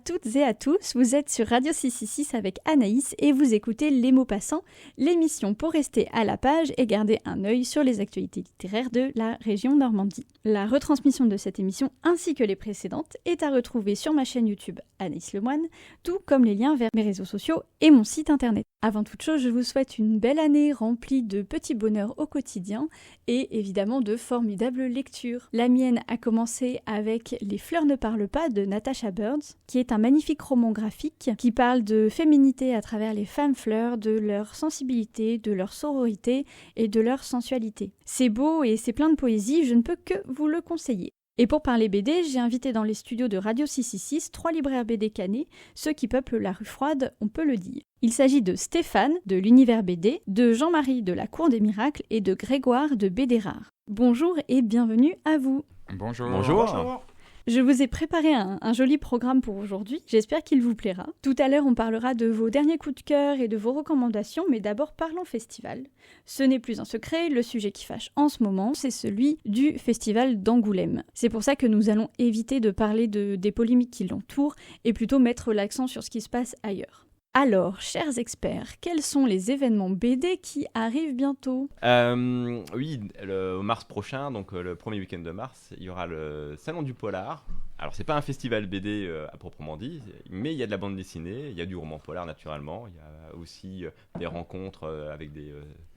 toutes et à tous, vous êtes sur Radio 666 avec Anaïs et vous écoutez Les mots passants, l'émission pour rester à la page et garder un œil sur les actualités littéraires de la région Normandie. La retransmission de cette émission ainsi que les précédentes est à retrouver sur ma chaîne YouTube Anaïs Lemoine, tout comme les liens vers mes réseaux sociaux et mon site internet. Avant toute chose, je vous souhaite une belle année remplie de petits bonheurs au quotidien et évidemment de formidables lectures. La mienne a commencé avec Les fleurs ne parlent pas de Natasha Birds, qui est un magnifique roman graphique qui parle de féminité à travers les femmes fleurs, de leur sensibilité, de leur sororité et de leur sensualité. C'est beau et c'est plein de poésie, je ne peux que vous le conseiller. Et pour parler BD, j'ai invité dans les studios de Radio 666 3 libraires BD canés, ceux qui peuplent la rue Froide, on peut le dire. Il s'agit de Stéphane, de l'Univers BD, de Jean-Marie de la Cour des Miracles et de Grégoire de BD Rare. Bonjour et bienvenue à vous. Bonjour. Bonjour. Je vous ai préparé un joli programme pour aujourd'hui, j'espère qu'il vous plaira. Tout à l'heure, on parlera de vos derniers coups de cœur et de vos recommandations, mais d'abord parlons festival. Ce n'est plus un secret, le sujet qui fâche en ce moment, c'est celui du festival d'Angoulême. C'est pour ça que nous allons éviter de parler des polémiques qui l'entourent et plutôt mettre l'accent sur ce qui se passe ailleurs. Alors, chers experts, quels sont les événements BD qui arrivent bientôt ? Oui, au mars prochain, donc le premier week-end de mars, il y aura le Salon du Polar. Alors, c'est pas un festival BD à proprement dit, mais il y a de la bande dessinée, il y a du roman polar naturellement, il y a aussi des rencontres avec des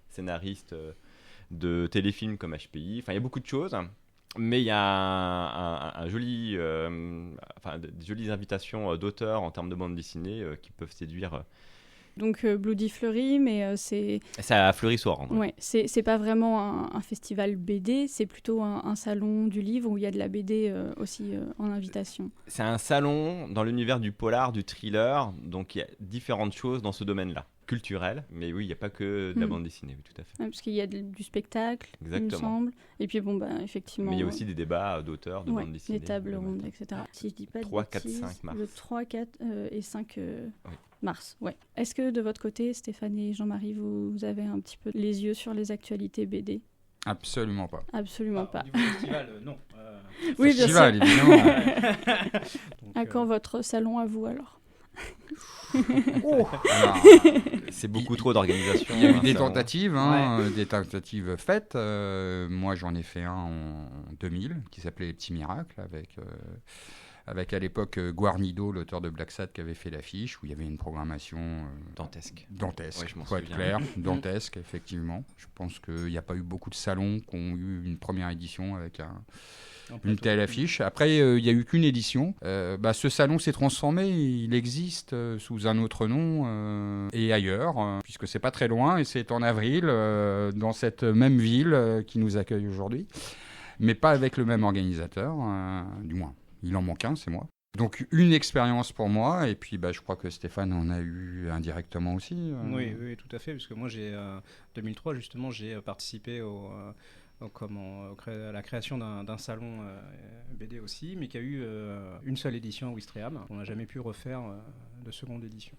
scénaristes de téléfilms comme HPI, enfin il y a beaucoup de choses. Mais il y a des jolies invitations d'auteurs en termes de bande dessinée qui peuvent séduire. Donc Bloody Fleury, mais c'est... C'est à Fleury-Soir. Ouais, c'est pas vraiment un festival BD, c'est plutôt un salon du livre où il y a de la BD aussi en invitation. C'est un salon dans l'univers du polar, du thriller, donc il y a différentes choses dans ce domaine-là. Culturel, mais oui, il n'y a pas que de la bande dessinée, oui, tout à fait. Ouais, parce qu'il y a du spectacle, exactement, il me semble. Et puis bon, effectivement... Mais il y a aussi des débats d'auteurs, de bande dessinée. Des tables rondes, etc. Si je dis pas 3, de bêtises, 4, 5 mars. Le 3, 4 et 5 oui. mars, ouais. Est-ce que de votre côté, Stéphane et Jean-Marie, vous avez un petit peu les yeux sur les actualités BD ? Absolument pas. Absolument pas. Au niveau festival, non. Oui, bien sûr. Évidemment. Donc, à quand votre salon à vous, alors ? Alors, c'est beaucoup trop d'organisation. il y a eu des tentatives, des tentatives faites. Moi, j'en ai fait un en 2000 qui s'appelait Les Petits Miracles avec à l'époque Guarnido, l'auteur de Black Sad, qui avait fait l'affiche où il y avait une programmation dantesque. Dantesque, Ouais, je m'en pour être souviens. clair, dantesque, effectivement. Je pense qu'il n'y a pas eu beaucoup de salons qui ont eu une première édition avec une telle affiche. Après, il n'y a eu qu'une édition. Ce salon s'est transformé, il existe sous un autre nom et ailleurs, puisque c'est pas très loin, et c'est en avril, dans cette même ville qui nous accueille aujourd'hui, mais pas avec le même organisateur, du moins. Il en manque un, c'est moi. Donc une expérience pour moi, et puis je crois que Stéphane en a eu indirectement aussi. Oui, tout à fait, parce que moi, en 2003, justement, j'ai participé à la création d'un salon BD aussi, mais qui a eu une seule édition à Ouistreham. On n'a jamais pu refaire de seconde édition.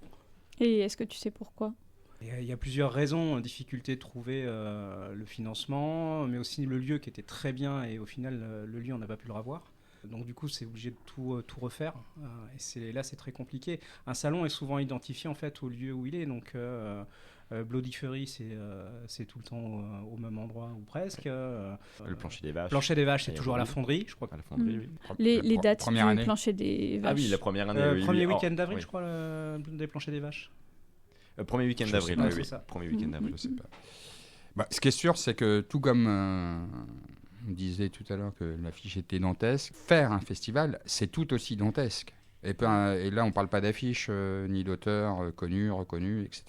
Et est-ce que tu sais pourquoi ? Il y a plusieurs raisons, difficulté de trouver le financement, mais aussi le lieu qui était très bien, et au final, le lieu, on n'a pas pu le revoir. Donc du coup, c'est obligé de tout refaire, et là, c'est très compliqué. Un salon est souvent identifié en fait au lieu où il est, donc Bloody Fury, c'est tout le temps au même endroit ou presque. Le plancher des vaches. Plancher des vaches, c'est toujours à la fonderie, je crois. À la fonderie, oui. Les dates première du année. plancher des vaches. Ah oui, la première année. Premier week-end d'avril, oui. je crois, des planchers des vaches. Premier week-end Je d'avril, sais pas, oui, c'est oui. ça. Premier week-end d'avril. Je sais pas. Ce qui est sûr, c'est que tout comme on disait tout à l'heure que l'affiche était dantesque, faire un festival, c'est tout aussi dantesque. Et là, on ne parle pas d'affiche, ni d'auteur connu, reconnu, etc.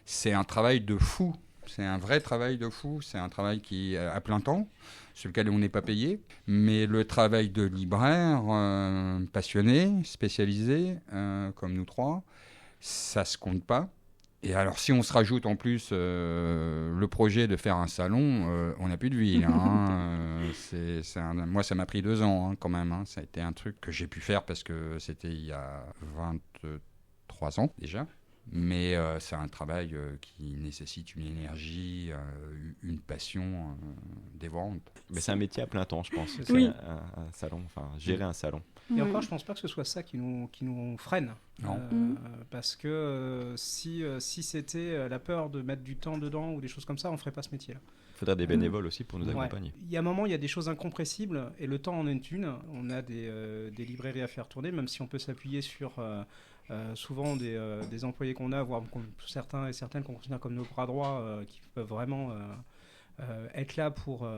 C'est un travail de fou. C'est un vrai travail de fou. C'est un travail qui est à plein temps, sur lequel on n'est pas payé. Mais le travail de libraire passionné, spécialisé, comme nous trois, ça ne se compte pas. Et alors, si on se rajoute en plus le projet de faire un salon, on n'a plus de vie. Moi, ça m'a pris 2 ans quand même. Ça a été un truc que j'ai pu faire parce que c'était il y a 23 ans déjà. Mais c'est un travail qui nécessite une énergie, une passion dévorante. Mais c'est un métier à plein temps, je pense. C'est Oui. Un salon, enfin, gérer un salon. Et Ouais. encore, je pense pas que ce soit ça qui nous freine. Non. Parce que si c'était la peur de mettre du temps dedans ou des choses comme ça, on ferait pas ce métier-là. Il faudrait des bénévoles aussi pour nous Ouais. accompagner. Il y a un moment, il y a des choses incompressibles et le temps en est une. On a des librairies à faire tourner, même si on peut s'appuyer sur souvent des employés qu'on a, voire certains et certaines qu'on considère comme nos bras droits, qui peuvent vraiment être là pour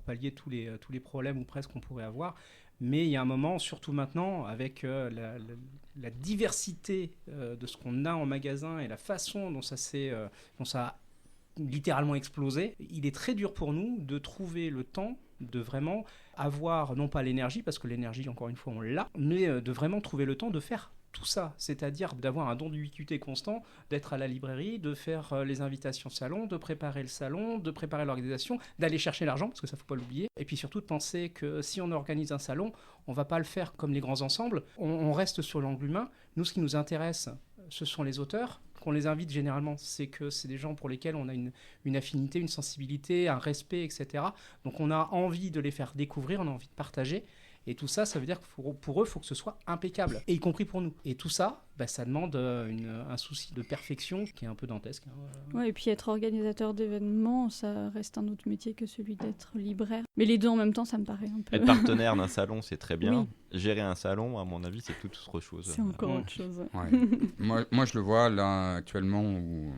pallier tous les problèmes ou presque qu'on pourrait avoir. Mais il y a un moment, surtout maintenant, avec la diversité de ce qu'on a en magasin et la façon dont ça a littéralement explosé, il est très dur pour nous de trouver le temps de vraiment avoir, non pas l'énergie, parce que l'énergie, encore une fois, on l'a, mais de vraiment trouver le temps de faire tout ça, c'est-à-dire d'avoir un don d'ubiquité constant, d'être à la librairie, de faire les invitations salon, de préparer le salon, de préparer l'organisation, d'aller chercher l'argent, parce que ça ne faut pas l'oublier, et puis surtout de penser que si on organise un salon, on ne va pas le faire comme les grands ensembles, on reste sur l'angle humain. Nous, ce qui nous intéresse, ce sont les auteurs. Qu'on les invite généralement, c'est que c'est des gens pour lesquels on a une affinité, une sensibilité, un respect, etc. Donc on a envie de les faire découvrir, on a envie de partager. Et tout ça, ça veut dire que pour eux, il faut que ce soit impeccable, et y compris pour nous. Et tout ça, ça demande un souci de perfection qui est un peu dantesque. Ouais, et puis être organisateur d'événements, ça reste un autre métier que celui d'être libraire. Mais les deux en même temps, ça me paraît un peu... Être partenaire d'un salon, c'est très bien. Oui. Gérer un salon, à mon avis, c'est tout autre chose. C'est encore autre chose. Ouais. moi, je le vois là actuellement où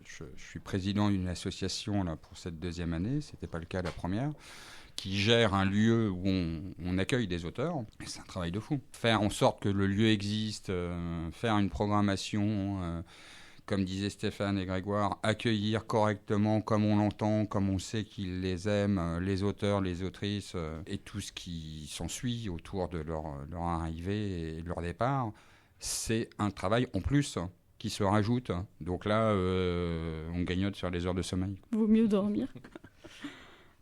je suis président d'une association là, pour cette deuxième année, c'était pas le cas la première, qui gère un lieu où on accueille des auteurs. Et c'est un travail de fou. Faire en sorte que le lieu existe, faire une programmation, comme disaient Stéphane et Grégoire, accueillir correctement comme on l'entend, comme on sait qu'ils les aiment, les auteurs, les autrices, et tout ce qui s'ensuit autour de leur arrivée et de leur départ, c'est un travail en plus qui se rajoute. Donc là, on grignote sur les heures de sommeil. Vaut mieux dormir.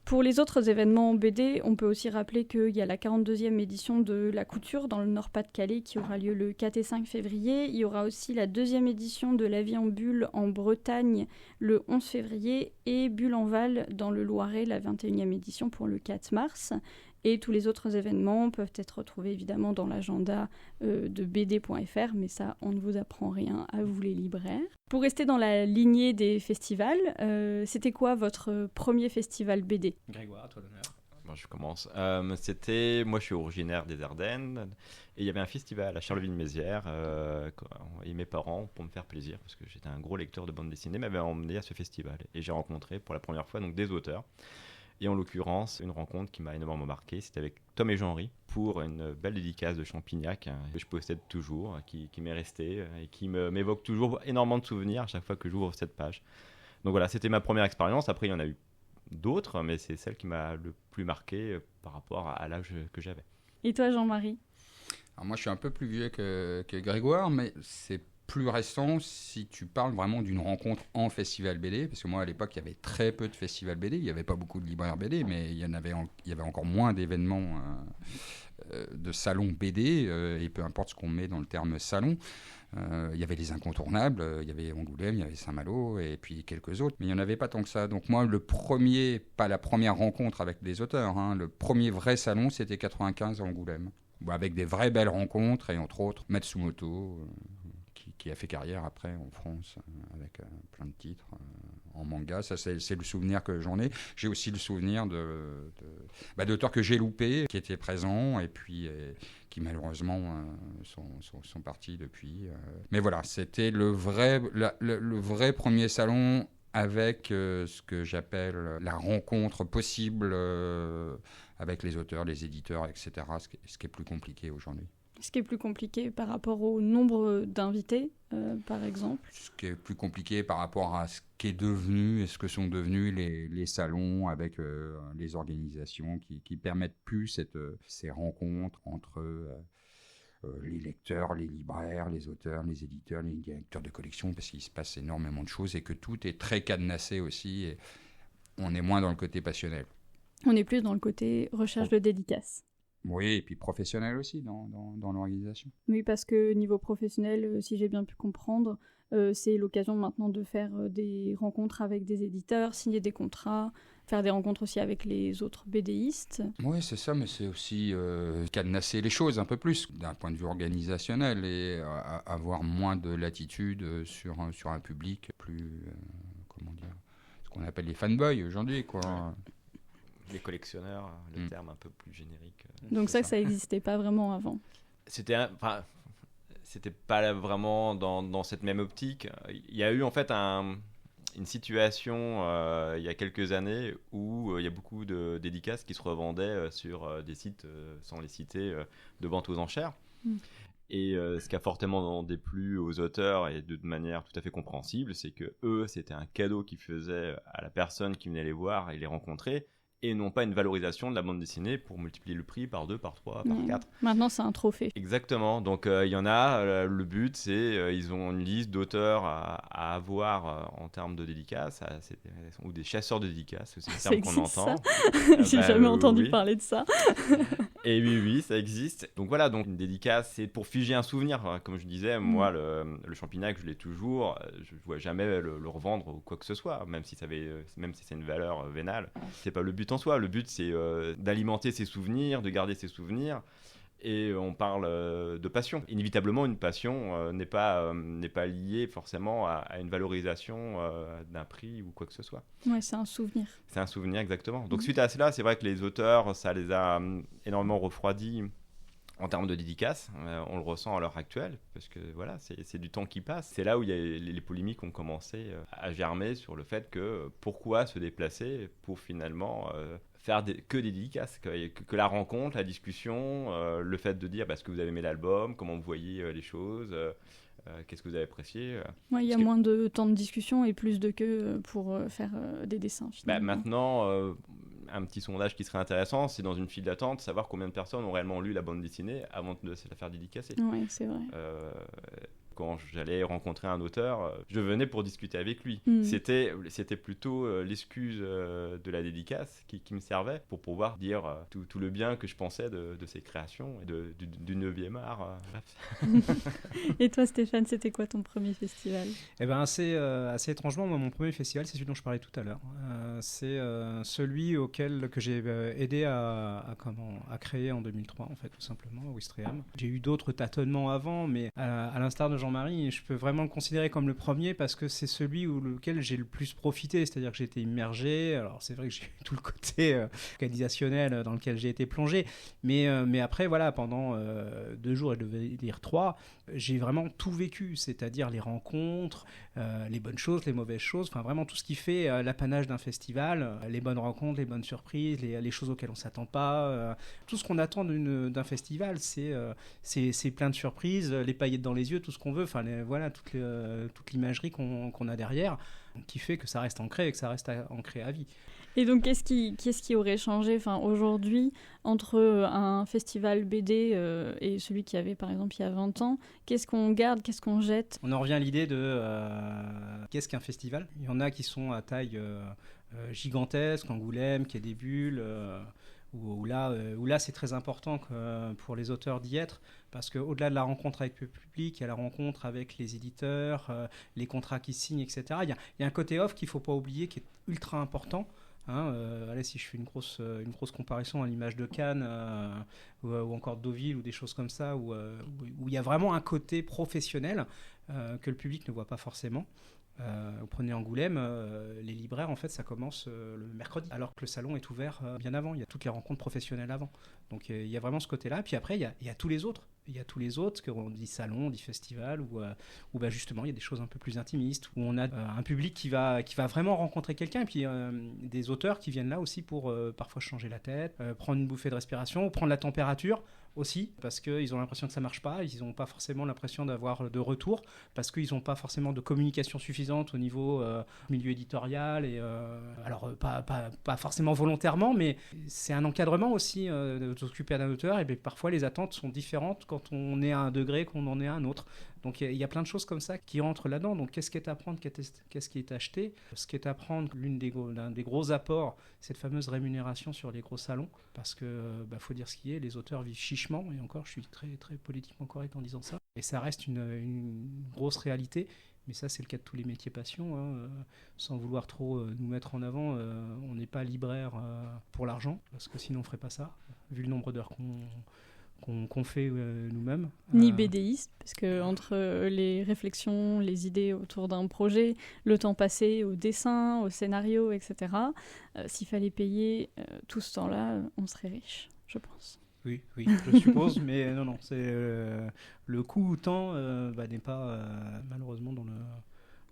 Pour les autres événements BD, on peut aussi rappeler qu'il y a la 42e édition de La Couture dans le Nord-Pas-de-Calais qui aura lieu le 4 et 5 février. Il y aura aussi la 2e édition de La Vie en Bulle en Bretagne le 11 février et Bulle en Val dans le Loiret, la 21e édition pour le 4 mars. Et tous les autres événements peuvent être retrouvés évidemment dans l'agenda de bd.fr, mais ça, on ne vous apprend rien à vous les libraires. Pour rester dans la lignée des festivals, c'était quoi votre premier festival BD ? Grégoire, à toi l'honneur. Bon, je commence. Moi, je suis originaire des Ardennes et il y avait un festival à Charleville-Mézières et mes parents, pour me faire plaisir, parce que j'étais un gros lecteur de bande dessinée, m'avaient emmené à ce festival et j'ai rencontré pour la première fois donc des auteurs. Et en l'occurrence, une rencontre qui m'a énormément marqué, c'était avec Tom et Jean-Henri pour une belle dédicace de Champignac que je possède toujours, qui m'est restée et qui m'évoque toujours énormément de souvenirs à chaque fois que j'ouvre cette page. Donc voilà, c'était ma première expérience. Après, il y en a eu d'autres, mais c'est celle qui m'a le plus marqué par rapport à l'âge que j'avais. Et toi, Jean-Marie ? Alors moi, je suis un peu plus vieux que Grégoire, mais c'est plus récent si tu parles vraiment d'une rencontre en festival BD, parce que moi à l'époque il y avait très peu de festivals BD, il n'y avait pas beaucoup de libraires BD, mais il y avait encore moins d'événements de salons BD, et peu importe ce qu'on met dans le terme salon. Il y avait les incontournables, il y avait Angoulême, il y avait Saint-Malo et puis quelques autres, mais il n'y en avait pas tant que ça. Donc moi, pas la première rencontre avec des auteurs, le premier vrai salon, c'était 95 à Angoulême, avec des vraies belles rencontres, et entre autres Matsumoto, qui a fait carrière après en France avec plein de titres en manga. Ça, c'est le souvenir que j'en ai. J'ai aussi le souvenir d'auteurs que j'ai loupés, qui étaient présents et puis qui malheureusement sont partis depuis. Mais voilà, c'était le vrai premier salon avec ce que j'appelle la rencontre possible avec les auteurs, les éditeurs, etc., ce qui est plus compliqué aujourd'hui. Ce qui est plus compliqué par rapport au nombre d'invités, par exemple. Ce qui est plus compliqué par rapport à ce qu'est devenu et ce que sont devenus les salons avec les organisations qui permettent plus ces rencontres entre les lecteurs, les libraires, les auteurs, les éditeurs, les directeurs de collection, parce qu'il se passe énormément de choses et que tout est très cadenassé aussi. Et on est moins dans le côté passionnel. On est plus dans le côté recherche de dédicaces. Oui, et puis professionnel aussi dans l'organisation. Oui, parce que niveau professionnel, si j'ai bien pu comprendre, c'est l'occasion maintenant de faire des rencontres avec des éditeurs, signer des contrats, faire des rencontres aussi avec les autres BDistes. Oui, c'est ça, mais c'est aussi cadenasser les choses un peu plus d'un point de vue organisationnel et avoir moins de latitude sur un public plus, comment dire, ce qu'on appelle les fanboys aujourd'hui, quoi. Les collectionneurs, le terme un peu plus générique. Donc ça n'existait pas vraiment avant. C'était pas vraiment dans cette même optique. Il y a eu en fait une situation il y a quelques années où il y a beaucoup de dédicaces qui se revendaient sur des sites, sans les citer, de vente aux enchères. Et ce qui a fortement déplu aux auteurs, et de manière tout à fait compréhensible, c'est que eux, c'était un cadeau qu'ils faisaient à la personne qui venait les voir et les rencontrer, et non pas une valorisation de la bande dessinée pour multiplier le prix par 2, par 3, par 4. Maintenant, c'est un trophée. Exactement. Donc, il y en a, le but, c'est ils ont une liste d'auteurs à avoir en termes de dédicaces, ou des chasseurs de dédicaces, c'est le terme qu'on entend. J'ai jamais entendu parler de ça. Et oui, ça existe. Donc voilà, donc une dédicace, c'est pour figer un souvenir. Comme je disais, moi, le Champignac, je l'ai toujours. Je ne vois jamais le revendre ou quoi que ce soit, même si c'est une valeur vénale. C'est pas le but en soi. Le but, c'est d'alimenter ses souvenirs, de garder ses souvenirs. Et on parle de passion. Inévitablement, une passion n'est pas liée forcément à une valorisation d'un prix ou quoi que ce soit. Ouais, c'est un souvenir. C'est un souvenir, exactement. Donc suite à cela, c'est vrai que les auteurs, ça les a énormément refroidis en termes de dédicaces. On le ressent à l'heure actuelle, parce que voilà, c'est du temps qui passe. C'est là où les polémiques ont commencé à germer sur le fait que pourquoi se déplacer pour finalement... faire que des dédicaces, que la rencontre, la discussion, le fait de dire est-ce que vous avez aimé l'album, comment vous voyez les choses, qu'est-ce que vous avez apprécié. Il y a moins de temps de discussion et plus de queue pour faire des dessins. Maintenant, un petit sondage qui serait intéressant, c'est dans une file d'attente, savoir combien de personnes ont réellement lu la bande dessinée avant de se la faire dédicacer. Oui, c'est vrai. Quand j'allais rencontrer un auteur, je venais pour discuter avec lui. C'était plutôt l'excuse de la dédicace qui me servait pour pouvoir dire tout le bien que je pensais de ses créations et du 9e art. Et toi, Stéphane, c'était quoi ton premier festival ? Eh ben, assez étrangement, moi, mon premier festival, c'est celui dont je parlais tout à l'heure. C'est celui que j'ai aidé à créer en 2003, en fait, tout simplement, à Ouistreham. J'ai eu d'autres tâtonnements avant, mais à l'instar de Jean-Marie, je peux vraiment le considérer comme le premier parce que c'est celui lequel j'ai le plus profité, c'est-à-dire que j'ai été immergé. Alors c'est vrai que j'ai eu tout le côté organisationnel dans lequel j'ai été plongé, mais après voilà, pendant 2 jours, et je devais dire 3, j'ai vraiment tout vécu, c'est-à-dire les rencontres, les bonnes choses, les mauvaises choses, enfin vraiment tout ce qui fait l'apanage d'un festival, les bonnes rencontres, les bonnes surprises, les choses auxquelles on s'attend pas, tout ce qu'on attend d'un festival, c'est plein de surprises, les paillettes dans les yeux, tout ce qu'on veut, enfin voilà toute l'imagerie qu'on a derrière, qui fait que ça reste ancré et que ça reste ancré à vie. Et donc, qu'est-ce qui aurait changé aujourd'hui entre un festival BD et celui qu'il y avait, par exemple, il y a 20 ans ? Qu'est-ce qu'on garde ? Qu'est-ce qu'on jette ? On en revient à l'idée de qu'est-ce qu'un festival ? Il y en a qui sont à taille gigantesque, Angoulême, Quai des Bulles, où là c'est très important pour les auteurs d'y être, parce qu'au-delà de la rencontre avec le public, il y a la rencontre avec les éditeurs, les contrats qu'ils signent, etc. Il y a un côté off qu'il ne faut pas oublier, qui est ultra important. Allez, si je fais une grosse comparaison à l'image de Cannes ou encore de Deauville ou des choses comme ça, où il y a vraiment un côté professionnel que le public ne voit pas forcément. Vous prenez Angoulême, les libraires, en fait, ça commence le mercredi, alors que le salon est ouvert bien avant. Il y a toutes les rencontres professionnelles avant. Donc il y a vraiment ce côté-là. Puis après, il y a tous les autres. Il y a tous les autres, qu'on dit salon, on dit festival, où justement il y a des choses un peu plus intimistes, où on a un public qui va vraiment rencontrer quelqu'un, et puis des auteurs qui viennent là aussi pour parfois changer la tête, prendre une bouffée de respiration, prendre la température aussi, parce qu'ils ont l'impression que ça marche pas, ils n'ont pas forcément l'impression d'avoir de retour, parce qu'ils n'ont pas forcément de communication suffisante au niveau milieu éditorial, et alors pas forcément volontairement, mais c'est un encadrement aussi de s'occuper d'un auteur, et bien parfois les attentes sont différentes quand on est à un degré qu'on en est à un autre. Donc il y a plein de choses comme ça qui rentrent là-dedans. Donc qu'est-ce qui est à prendre, qu'est-ce qui est acheté? Ce qui est à prendre, l'un des gros apports, cette fameuse rémunération sur les gros salons, parce que faut dire ce qui est, les auteurs vivent chichement, et encore je suis très, très politiquement correct en disant ça, et ça reste une grosse réalité. Mais ça, c'est le cas de tous les métiers passion, hein. Sans vouloir trop nous mettre en avant, on n'est pas libraire pour l'argent, parce que sinon on ne ferait pas ça, vu le nombre d'heures qu'on fait nous-mêmes. Ni BDiste, parce que entre les réflexions, les idées autour d'un projet, le temps passé au dessin, au scénario, etc., s'il fallait payer tout ce temps-là, on serait riche, je pense. Oui, je suppose, mais non, c'est le coût temps n'est pas malheureusement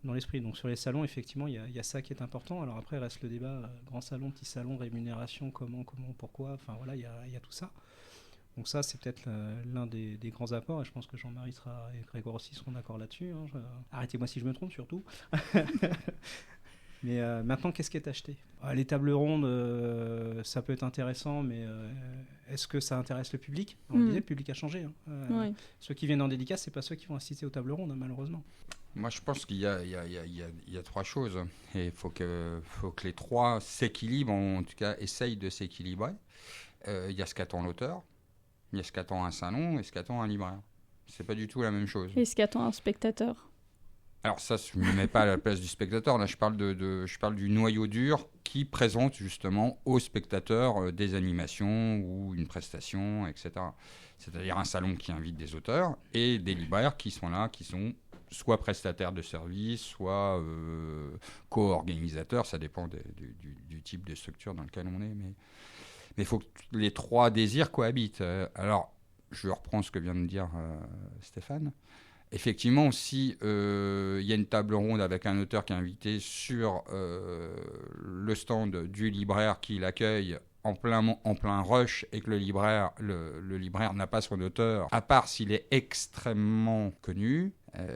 dans l'esprit. Donc sur les salons, effectivement, il y a ça qui est important. Alors après, reste le débat grand salon, petit salon, rémunération, comment, pourquoi. Enfin voilà, il y a tout ça. Donc ça, c'est peut-être l'un des grands apports. Et je pense que Jean-Marie et Grégoire aussi seront d'accord là-dessus. Hein. Arrêtez-moi si je me trompe, surtout. Mais maintenant, qu'est-ce qui est acheté ? Les tables rondes, ça peut être intéressant, mais est-ce que ça intéresse le public ? On disait, le public a changé. Hein. Oui. Ceux qui viennent en dédicace, c'est pas ceux qui vont assister aux tables rondes, hein, malheureusement. Moi, je pense qu'il y a trois choses. Et il faut que les trois s'équilibrent, en tout cas, essayent de s'équilibrer. Il y a ce qu'attend l'auteur, il y a ce qu'attend un salon et ce qu'attend un libraire. C'est pas du tout la même chose. Et ce qu'attend un spectateur ? Alors ça, je ne me mets pas à la place du spectateur. Là, je parle du noyau dur qui présente justement au spectateur des animations ou une prestation, etc. C'est-à-dire un salon qui invite des auteurs et des libraires qui sont là, qui sont soit prestataires de services, soit co-organisateurs. Ça dépend du type de structure dans lequel on est. Mais il faut que les trois désirs cohabitent. Alors, je reprends ce que vient de dire Stéphane. Effectivement, si il y a une table ronde avec un auteur qui est invité sur le stand du libraire qui l'accueille en plein rush et que le libraire n'a pas son auteur, à part s'il est extrêmement connu,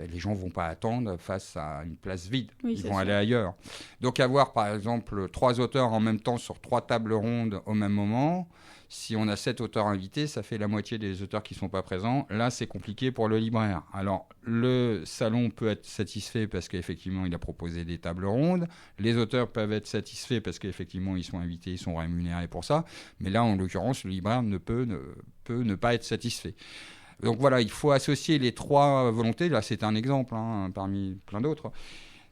les gens ne vont pas attendre face à une place vide. Oui, ils vont aller ailleurs. Donc avoir par exemple 3 auteurs en même temps sur 3 tables rondes au même moment, si on a 7 auteurs invités, ça fait la moitié des auteurs qui ne sont pas présents. Là, c'est compliqué pour le libraire. Alors, le salon peut être satisfait parce qu'effectivement, il a proposé des tables rondes. Les auteurs peuvent être satisfaits parce qu'effectivement, ils sont invités, ils sont rémunérés pour ça. Mais là, en l'occurrence, le libraire peut ne pas être satisfait. Donc voilà, il faut associer les 3 volontés. Là, c'est un exemple parmi plein d'autres.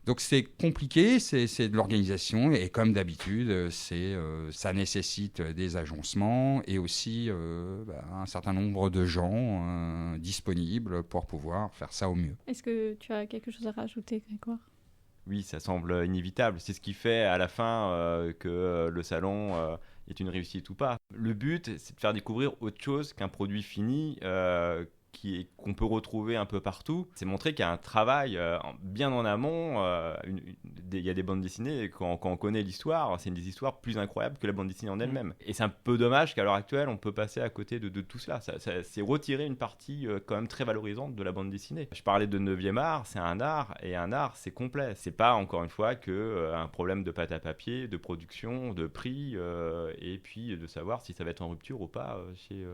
Donc c'est compliqué, c'est de l'organisation et comme d'habitude, ça nécessite des agencements et aussi un certain nombre de gens disponibles pour pouvoir faire ça au mieux. Est-ce que tu as quelque chose à rajouter, Grégoire ? Oui, ça semble inévitable. C'est ce qui fait à la fin que le salon est une réussite ou pas. Le but, c'est de faire découvrir autre chose qu'un produit fini qu'on peut retrouver un peu partout. C'est montrer qu'il y a un travail bien en amont. Il y a des bandes dessinées, et quand on connaît l'histoire, c'est des histoires plus incroyables que la bande dessinée en elle-même. Et c'est un peu dommage qu'à l'heure actuelle, on peut passer à côté de tout cela. C'est retirer une partie quand même très valorisante de la bande dessinée. Je parlais de 9e art, c'est un art, et un art, c'est complet. C'est pas, encore une fois, un problème de pâte à papier, de production, de prix, et puis de savoir si ça va être en rupture ou pas chez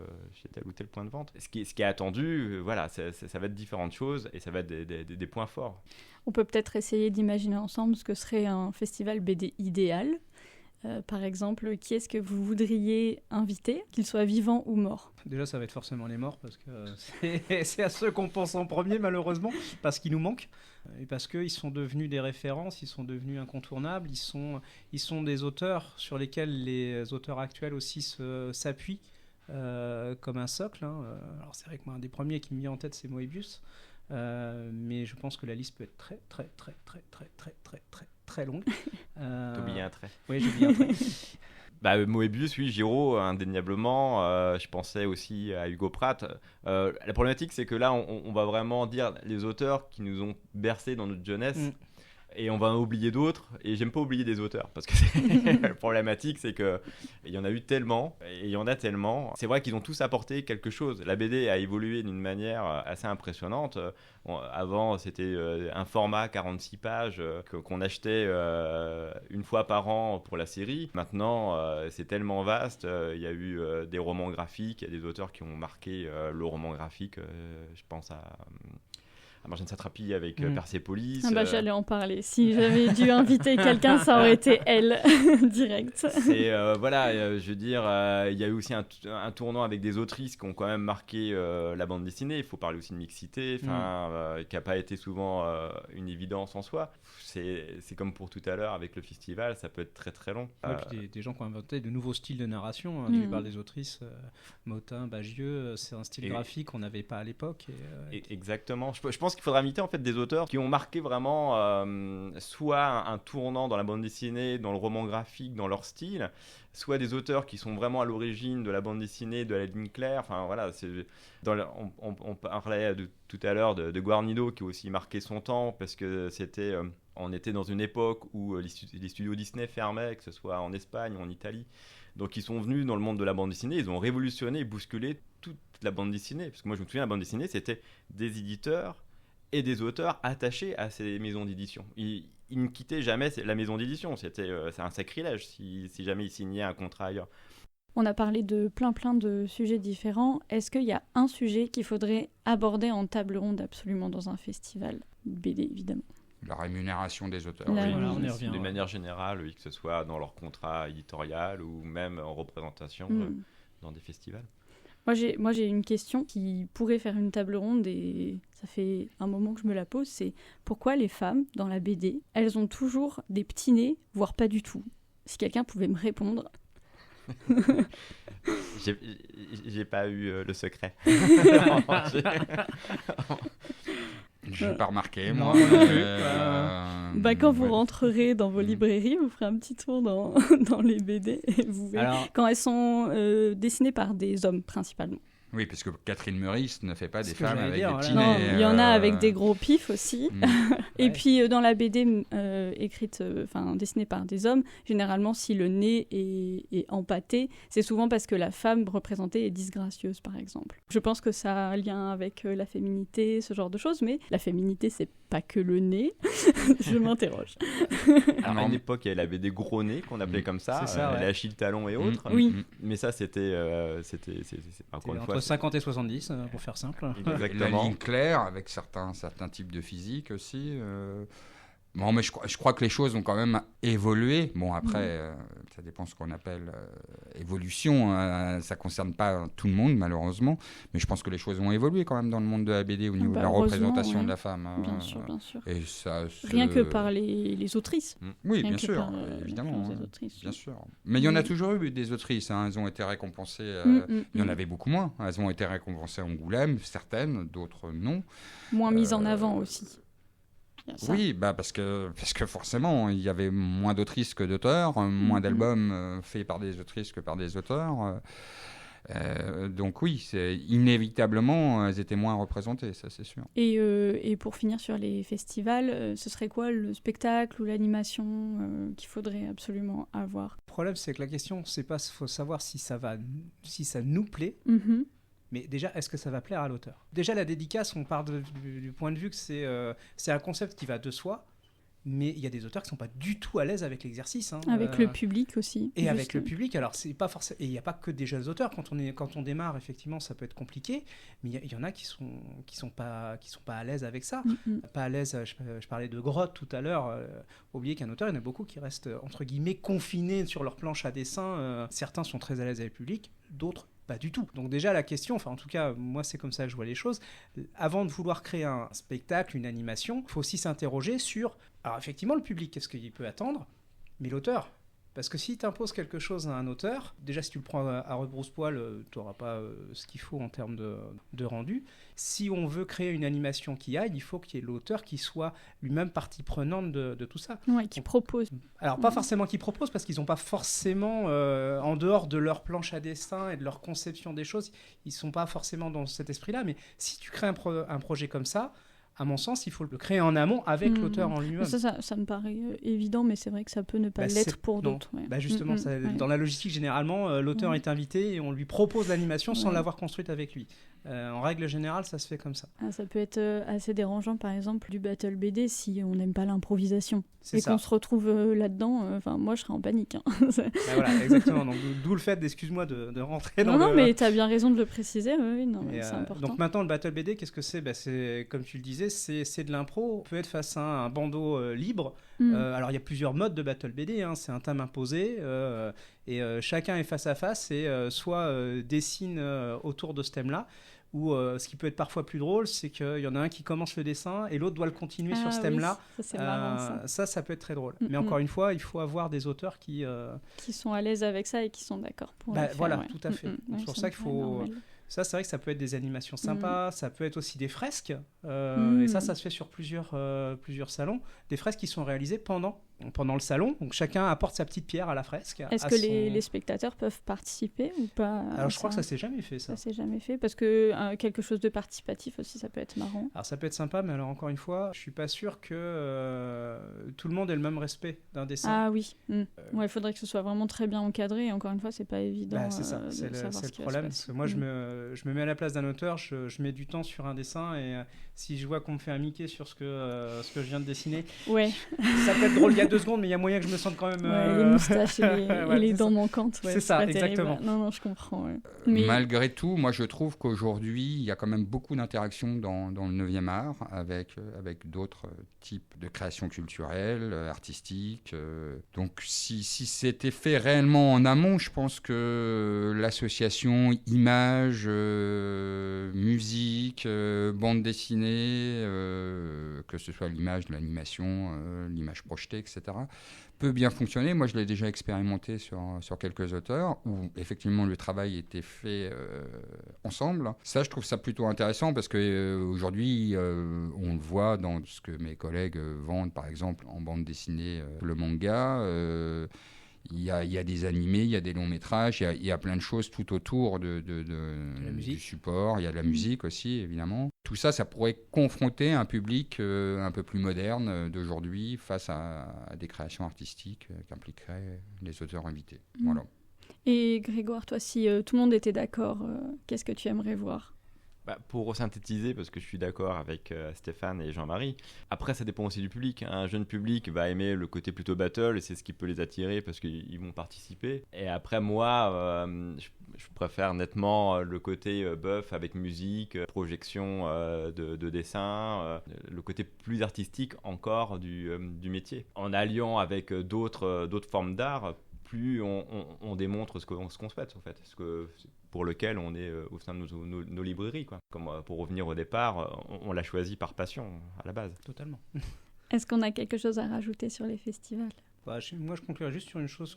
tel ou tel point de vente. Ce qui est attendu, voilà, ça va être différentes choses et ça va être des points forts. On peut peut-être essayer d'imaginer ensemble ce que serait un festival BD idéal. Par exemple, qui est-ce que vous voudriez inviter, qu'il soit vivant ou mort ? Déjà, ça va être forcément les morts, parce que c'est à ceux qu'on pense en premier, malheureusement, parce qu'ils nous manquent, et parce qu'ils sont devenus des références, ils sont devenus incontournables, ils sont des auteurs sur lesquels les auteurs actuels aussi s'appuient, comme un socle. Alors c'est vrai que moi, un des premiers qui me vient en tête, c'est Moebius, mais je pense que la liste peut être très très très très très très très très très longue. T'as oublié un trait. Oui, j'ai oublié un trait. Moebius, oui, Giraud, indéniablement. Je pensais aussi à Hugo Pratt. La problématique, c'est que là, on va vraiment dire les auteurs qui nous ont bercés dans notre jeunesse. Et on va en oublier d'autres, et j'aime pas oublier des auteurs, parce que la problématique, c'est qu'il y en a eu tellement, et il y en a tellement. C'est vrai qu'ils ont tous apporté quelque chose. La BD a évolué d'une manière assez impressionnante. Avant, c'était un format 46 pages qu'on achetait une fois par an pour la série. Maintenant, c'est tellement vaste. Il y a eu des romans graphiques, il y a des auteurs qui ont marqué le roman graphique. Je pense à Marjane Satrapi avec Persépolis. J'allais en parler. Si j'avais dû inviter quelqu'un, ça aurait été elle, direct. Et je veux dire, il y a eu aussi un tournant avec des autrices qui ont quand même marqué la bande dessinée. Il faut parler aussi de mixité, qui n'a pas été souvent une évidence en soi. C'est comme pour tout à l'heure avec le festival, ça peut être très très long. Et puis des gens qui ont inventé de nouveaux styles de narration. Tu parles des autrices, Motin, Bagieux, c'est un style graphique qu'on n'avait pas à l'époque. Exactement. Je pense qu'il faudra inviter en fait des auteurs qui ont marqué vraiment soit un tournant dans la bande dessinée, dans le roman graphique, dans leur style, soit des auteurs qui sont vraiment à l'origine de la bande dessinée, de la ligne claire. Enfin voilà, on parlait tout à l'heure de Guarnido qui a aussi marqué son temps parce que on était dans une époque où les studios Disney fermaient, que ce soit en Espagne ou en Italie. Donc ils sont venus dans le monde de la bande dessinée, ils ont révolutionné et bousculé toute la bande dessinée. Parce que moi je me souviens, la bande dessinée, c'était des éditeurs et des auteurs attachés à ces maisons d'édition. Ils ne quittaient jamais la maison d'édition, c'est un sacrilège si jamais ils signaient un contrat ailleurs. On a parlé de plein de sujets différents. Est-ce qu'il y a un sujet qu'il faudrait aborder en table ronde absolument dans un festival BD, évidemment? La rémunération des auteurs. On y revient. De manière générale, oui, que ce soit dans leur contrat éditorial ou même en représentation dans des festivals. Moi, j'ai une question qui pourrait faire une table ronde et ça fait un moment que je me la pose, c'est pourquoi les femmes, dans la BD, elles ont toujours des petits nez, voire pas du tout? Si quelqu'un pouvait me répondre. J'ai pas eu le secret. Je n'ai pas remarqué, moi. Quand vous rentrerez dans vos librairies, vous ferez un petit tour dans les BD et vous verrez quand elles sont dessinées par des hommes principalement. Oui, parce que Catherine Meurice ne fait pas des que femmes avec des petits Non, nez. il y en a avec des gros pifs aussi. Et puis dans la BD dessinée par des hommes, généralement si le nez est empâté, c'est souvent parce que la femme représentée est disgracieuse, par exemple. Je pense que ça a un lien avec la féminité, ce genre de choses, mais la féminité, c'est pas que le nez. Je m'interroge. Alors, à une époque, il y avait des gros nez qu'on appelait comme ça, les Achille Talon et autres. Oui. Mais ça, c'était encore une fois... Entre 50 et 70, pour faire simple. La ligne claire, avec certains types de physique aussi. Bon, mais je crois que les choses ont quand même évolué. Bon, après, ça dépend ce qu'on appelle évolution. Ça ne concerne pas tout le monde, malheureusement. Mais je pense que les choses ont évolué quand même dans le monde de la BD au niveau de la représentation de la femme. Bien sûr. Et ça, rien que par les autrices. Oui, bien sûr, évidemment. Bien sûr. Mais il y en a toujours eu des autrices. Elles ont été récompensées. Il y en avait beaucoup moins. Elles ont été récompensées à Angoulême, certaines, d'autres non. Moins mises en avant aussi. Oui, parce que forcément, il y avait moins d'autrices que d'auteurs, moins d'albums faits par des autrices que par des auteurs. Donc oui, inévitablement, elles étaient moins représentées, ça c'est sûr. Et pour finir sur les festivals, ce serait quoi le spectacle ou l'animation qu'il faudrait absolument avoir? Le problème, c'est que la question, c'est pas, faut savoir si ça nous plaît. Mais déjà, est-ce que ça va plaire à l'auteur? Déjà, la dédicace, on part du point de vue que c'est un concept qui va de soi, mais il y a des auteurs qui ne sont pas du tout à l'aise avec l'exercice. Avec le public aussi. Et avec le public, alors c'est pas forcément... Et il n'y a pas que des jeunes auteurs. Quand on démarre, effectivement, ça peut être compliqué, mais il y en a qui sont pas à l'aise avec ça. Pas à l'aise, je parlais de Grotte tout à l'heure. Oubliez qu'un auteur, il y en a beaucoup qui restent, entre guillemets, confinés sur leur planche à dessin. Certains sont très à l'aise avec le public, d'autres pas du tout. Donc déjà la question, enfin en tout cas moi c'est comme ça que je vois les choses, avant de vouloir créer un spectacle, une animation, il faut aussi s'interroger sur, alors effectivement le public, qu'est-ce qu'il peut attendre, mais l'auteur. Parce que si tu imposes quelque chose à un auteur, déjà si tu le prends à rebrousse-poil, tu n'auras pas ce qu'il faut en termes de rendu. Si on veut créer une animation qui aille, il faut qu'il y ait l'auteur qui soit lui-même partie prenante de tout ça. Oui, qui propose. Alors pas forcément qui propose, parce qu'ils n'ont pas forcément, en dehors de leur planche à dessin et de leur conception des choses, ils ne sont pas forcément dans cet esprit-là. Mais si tu crées un projet comme ça, à mon sens, il faut le créer en amont avec l'auteur en lui-même. Ça me paraît évident, mais c'est vrai que ça peut ne pas l'être pour d'autres. Ouais. Justement, dans la logistique, généralement, l'auteur est invité et on lui propose l'animation sans l'avoir construite avec lui. En règle générale, ça se fait comme ça. Ça peut être assez dérangeant, par exemple, du battle BD si on n'aime pas l'improvisation. Qu'on se retrouve là-dedans. Moi, je serais en panique. Voilà, exactement. Donc, d'où le fait, excuse-moi, de rentrer dans Non, mais tu as bien raison de le préciser. C'est important. Donc maintenant, le battle BD, qu'est-ce que c'est ? C'est, comme tu le disais, BD, c'est de l'impro. On peut être face à un bandeau libre. Mm. Alors, il y a plusieurs modes de battle BD. Hein. C'est un thème imposé. Et chacun est face à face et soit dessine autour de ce thème-là. Ou ce qui peut être parfois plus drôle, c'est qu'il y en a un qui commence le dessin et l'autre doit le continuer sur ce thème-là. Oui, ça, c'est marrant, ça peut être très drôle. Mais encore une fois, il faut avoir des auteurs qui sont à l'aise avec ça et qui sont d'accord pour le faire. Voilà, ouais. tout à fait. Ouais, C'est pour ça qu'il faut... normal. Ça, c'est vrai que ça peut être des animations sympas, ça peut être aussi des fresques. Et ça se fait sur plusieurs salons. Des fresques qui sont réalisées pendant le salon. Donc chacun apporte sa petite pierre à la fresque. Est-ce que les spectateurs peuvent participer ou pas? Alors je crois que ça s'est jamais fait, ça. Ça s'est jamais fait parce que quelque chose de participatif aussi, ça peut être marrant. Alors ça peut être sympa, mais alors encore une fois, je suis pas sûr que tout le monde ait le même respect d'un dessin. Ah oui. Ouais, il faudrait que ce soit vraiment très bien encadré. Et encore une fois, c'est pas évident. C'est ça, c'est le problème. Parce que moi, je me mets à la place d'un auteur, je mets du temps sur un dessin et si je vois qu'on me fait un Mickey sur ce que je viens de dessiner, ouais. Ça peut être drôle il y a 2 secondes, mais il y a moyen que je me sente quand même... les moustaches et les dents ça. manquantes. Ouais, c'est ça, pas exactement. Terrible. Non, je comprends. Ouais. Mais... Malgré tout, moi je trouve qu'aujourd'hui, il y a quand même beaucoup d'interactions dans le 9e art avec d'autres types de créations culturelles, artistiques. Donc si c'était fait réellement en amont, je pense que l'association images, musique, bande dessinée, que ce soit l'image, l'animation, l'image projetée, etc., peut bien fonctionner. Moi, je l'ai déjà expérimenté sur quelques auteurs où effectivement le travail était fait ensemble. Ça, je trouve ça plutôt intéressant parce qu'aujourd'hui, on le voit dans ce que mes collègues vendent, par exemple, en bande dessinée, le manga. Il y a des animés, il y a des longs métrages, il y a plein de choses tout autour du support. Il y a de la musique aussi, évidemment. Tout ça, ça pourrait confronter un public un peu plus moderne d'aujourd'hui face à des créations artistiques qui impliqueraient les auteurs invités. Voilà. Et Grégoire, toi, si tout le monde était d'accord, qu'est-ce que tu aimerais voir ? Pour synthétiser, parce que je suis d'accord avec Stéphane et Jean-Marie, après ça dépend aussi du public. Un jeune public va aimer le côté plutôt battle et c'est ce qui peut les attirer parce qu'ils vont participer. Et après moi, je préfère nettement le côté buff avec musique, projection de dessin, le côté plus artistique encore du métier. En alliant avec d'autres formes d'art, plus on démontre ce qu'on souhaite en fait. Pour lequel on est au sein de nos librairies, quoi. Comme pour revenir au départ, on l'a choisi par passion à la base. Totalement. Est-ce qu'on a quelque chose à rajouter sur les festivals ? Moi, je conclurai juste sur une chose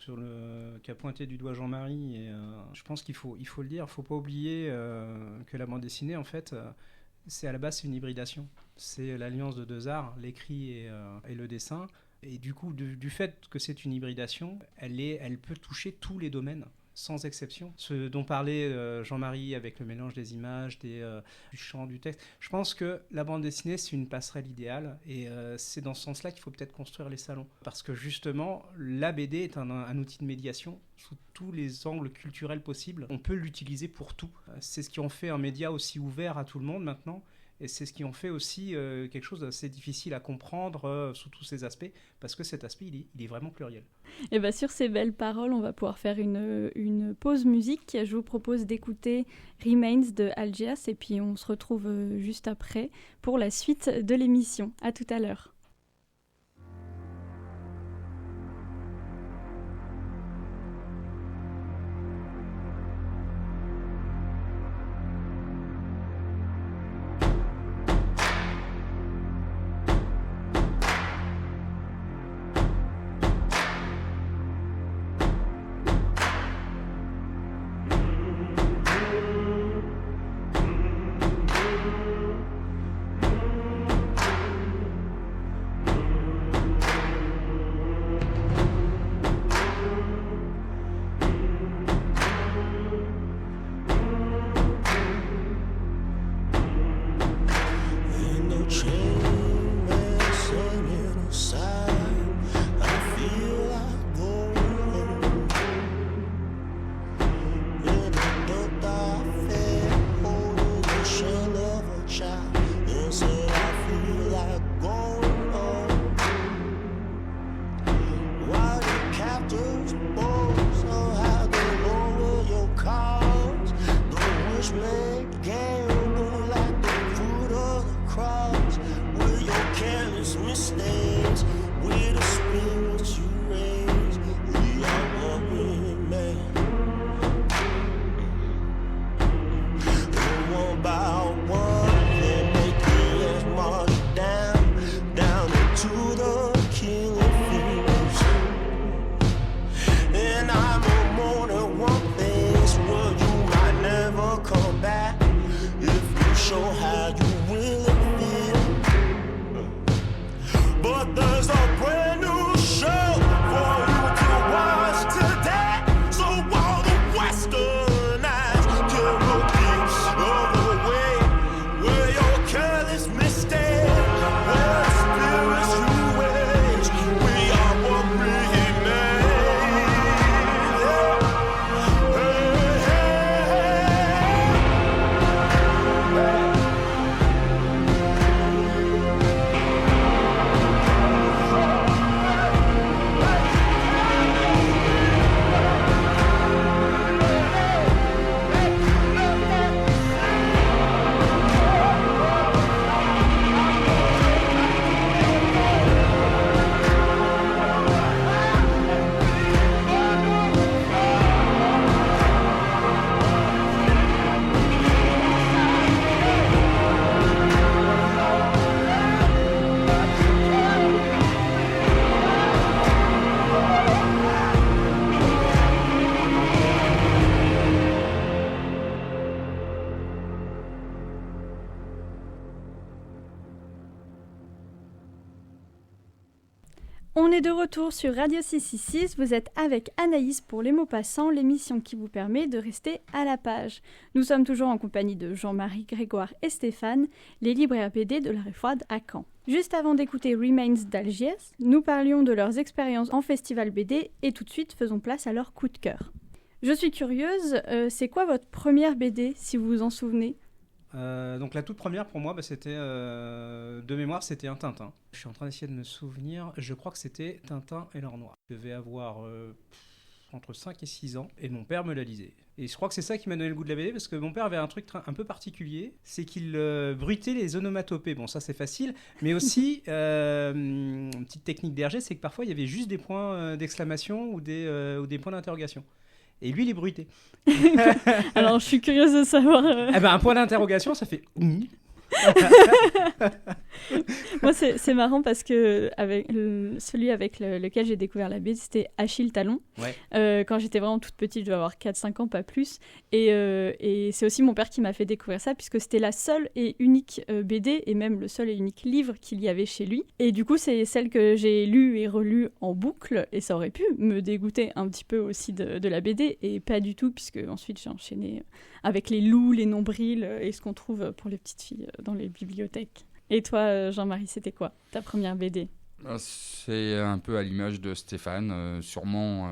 qu'a pointé du doigt Jean-Marie. Et, je pense qu'il faut le dire, il ne faut pas oublier que la bande dessinée, en fait, à la base, c'est une hybridation. C'est l'alliance de 2 arts, l'écrit et le dessin. Et du coup, du fait que c'est une hybridation, elle peut toucher tous les domaines, sans exception. Ce dont parlait Jean-Marie avec le mélange des images, du chant, du texte. Je pense que la bande dessinée, c'est une passerelle idéale et c'est dans ce sens-là qu'il faut peut-être construire les salons. Parce que justement, la BD est un outil de médiation sous tous les angles culturels possibles. On peut l'utiliser pour tout. C'est ce qui en fait un média aussi ouvert à tout le monde maintenant. Et c'est ce qui en fait aussi quelque chose d'assez difficile à comprendre sous tous ces aspects, parce que cet aspect, il est vraiment pluriel. Et bien sur ces belles paroles, on va pouvoir faire une pause musique. Je vous propose d'écouter Remains de Algias, et puis on se retrouve juste après pour la suite de l'émission. À tout à l'heure. On est de retour sur Radio 666, vous êtes avec Anaïs pour Les mots passants, l'émission qui vous permet de rester à la page. Nous sommes toujours en compagnie de Jean-Marie, Grégoire et Stéphane, les libraires BD de la Rue Froide à Caen. Juste avant d'écouter Remains d'Algiers, nous parlions de leurs expériences en festival BD et tout de suite faisons place à leur coup de cœur. Je suis curieuse, c'est quoi votre première BD, si vous vous en souvenez ? Donc la toute première pour moi, c'était de mémoire, c'était un Tintin. Je suis en train d'essayer de me souvenir, je crois que c'était Tintin et l'or noir. Je devais avoir entre 5 et 6 ans et mon père me la lisait. Et je crois que c'est ça qui m'a donné le goût de la BD parce que mon père avait un truc un peu particulier, c'est qu'il bruitait les onomatopées. Bon, ça c'est facile, mais aussi une petite technique d'Hergé, c'est que parfois il y avait juste des points d'exclamation ou des points d'interrogation. Et lui, il est bruité. Alors, je suis curieuse de savoir... un point d'interrogation, ça fait... Moi, c'est marrant parce que celui avec lequel j'ai découvert la BD, c'était Achille Talon. Ouais. Quand j'étais vraiment toute petite, je devais avoir 4-5 ans, pas plus. Et c'est aussi mon père qui m'a fait découvrir ça, puisque c'était la seule et unique BD, et même le seul et unique livre qu'il y avait chez lui. Et du coup, c'est celle que j'ai lue et relue en boucle, et ça aurait pu me dégoûter un petit peu aussi de la BD, et pas du tout, puisque ensuite j'ai enchaîné avec les loups, les nombrils, et ce qu'on trouve pour les petites filles dans les bibliothèques. Et toi, Jean-Marie, c'était quoi ta première BD ? C'est un peu à l'image de Stéphane, sûrement,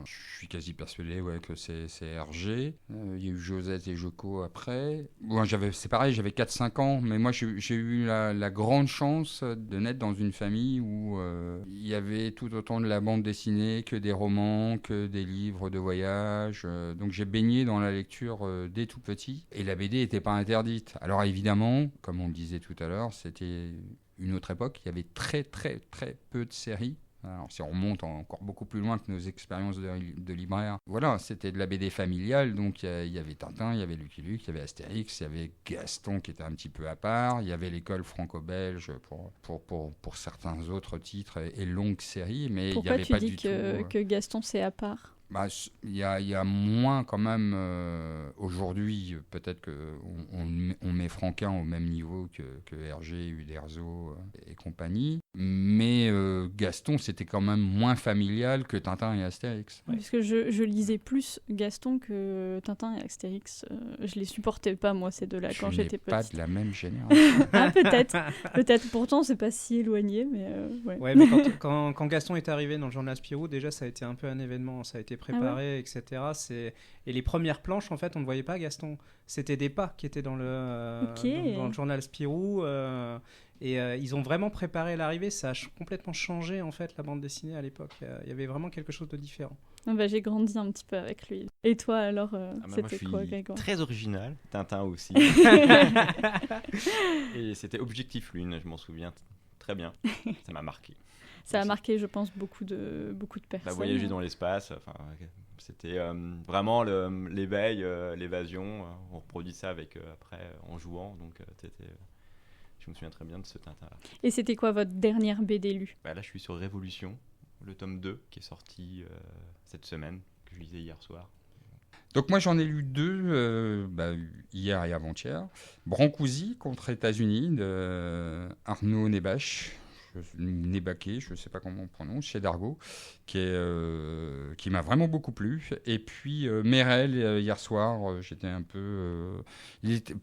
je suis quasi persuadé que c'est Hergé. Il y a eu Josette et Joko après. Bon, c'est pareil, j'avais 4-5 ans, mais moi j'ai eu la grande chance de naître dans une famille où il y avait tout autant de la bande dessinée que des romans, que des livres de voyage. Donc j'ai baigné dans la lecture dès tout petit, et la BD n'était pas interdite. Alors évidemment, comme on le disait tout à l'heure, c'était... une autre époque, il y avait très très très peu de séries. Alors si on remonte encore beaucoup plus loin que nos expériences de libraire, voilà, c'était de la BD familiale, donc il y avait Tintin, il y avait Lucky Luke, il y avait Astérix, il y avait Gaston qui était un petit peu à part, il y avait l'école franco-belge pour certains autres titres et longues séries, mais il n'y avait pas du tout... Pourquoi tu dis que Gaston c'est à part ? Il y a moins quand même aujourd'hui, peut-être qu'on met Franquin au même niveau que Hergé, Uderzo et compagnie, mais Gaston c'était quand même moins familial que Tintin et Astérix. Ouais. Parce que je lisais plus Gaston que Tintin et Astérix, je les supportais pas moi ces deux-là quand j'étais petite. Pas de la même génération. Ah peut-être, pourtant c'est pas si éloigné, mais ouais. Ouais, mais quand Gaston est arrivé dans le journal Spirou, déjà ça a été un peu un événement, ça a été préparé, etc. Et les premières planches, en fait, on ne voyait pas Gaston. C'était des pas qui étaient dans le journal Spirou. Et ils ont vraiment préparé l'arrivée. Ça a complètement changé, en fait, la bande dessinée à l'époque. Il y avait vraiment quelque chose de différent. J'ai grandi un petit peu avec lui. Et toi, alors, c'était quoi, Grégoire ? Très original. Tintin aussi. Et c'était Objectif Lune, je m'en souvian très bien. Ça m'a marqué. Ça a marqué, je pense, beaucoup de personnes. Voyager dans l'espace, c'était vraiment l'éveil, l'évasion. On reproduit ça après en jouant, donc je me souviens très bien de ce Tintin-là. Et c'était quoi votre dernière BD lue ? Là, je suis sur Révolution, le tome 2, qui est sorti cette semaine, que je lisais hier soir. Donc moi j'en ai lu 2 hier et avant-hier. Brancusi contre États-Unis de Arnaud Nebaquet, je ne sais pas comment on prononce, chez Dargaud, qui m'a vraiment beaucoup plu. Et puis Merel, hier soir, j'étais un peu...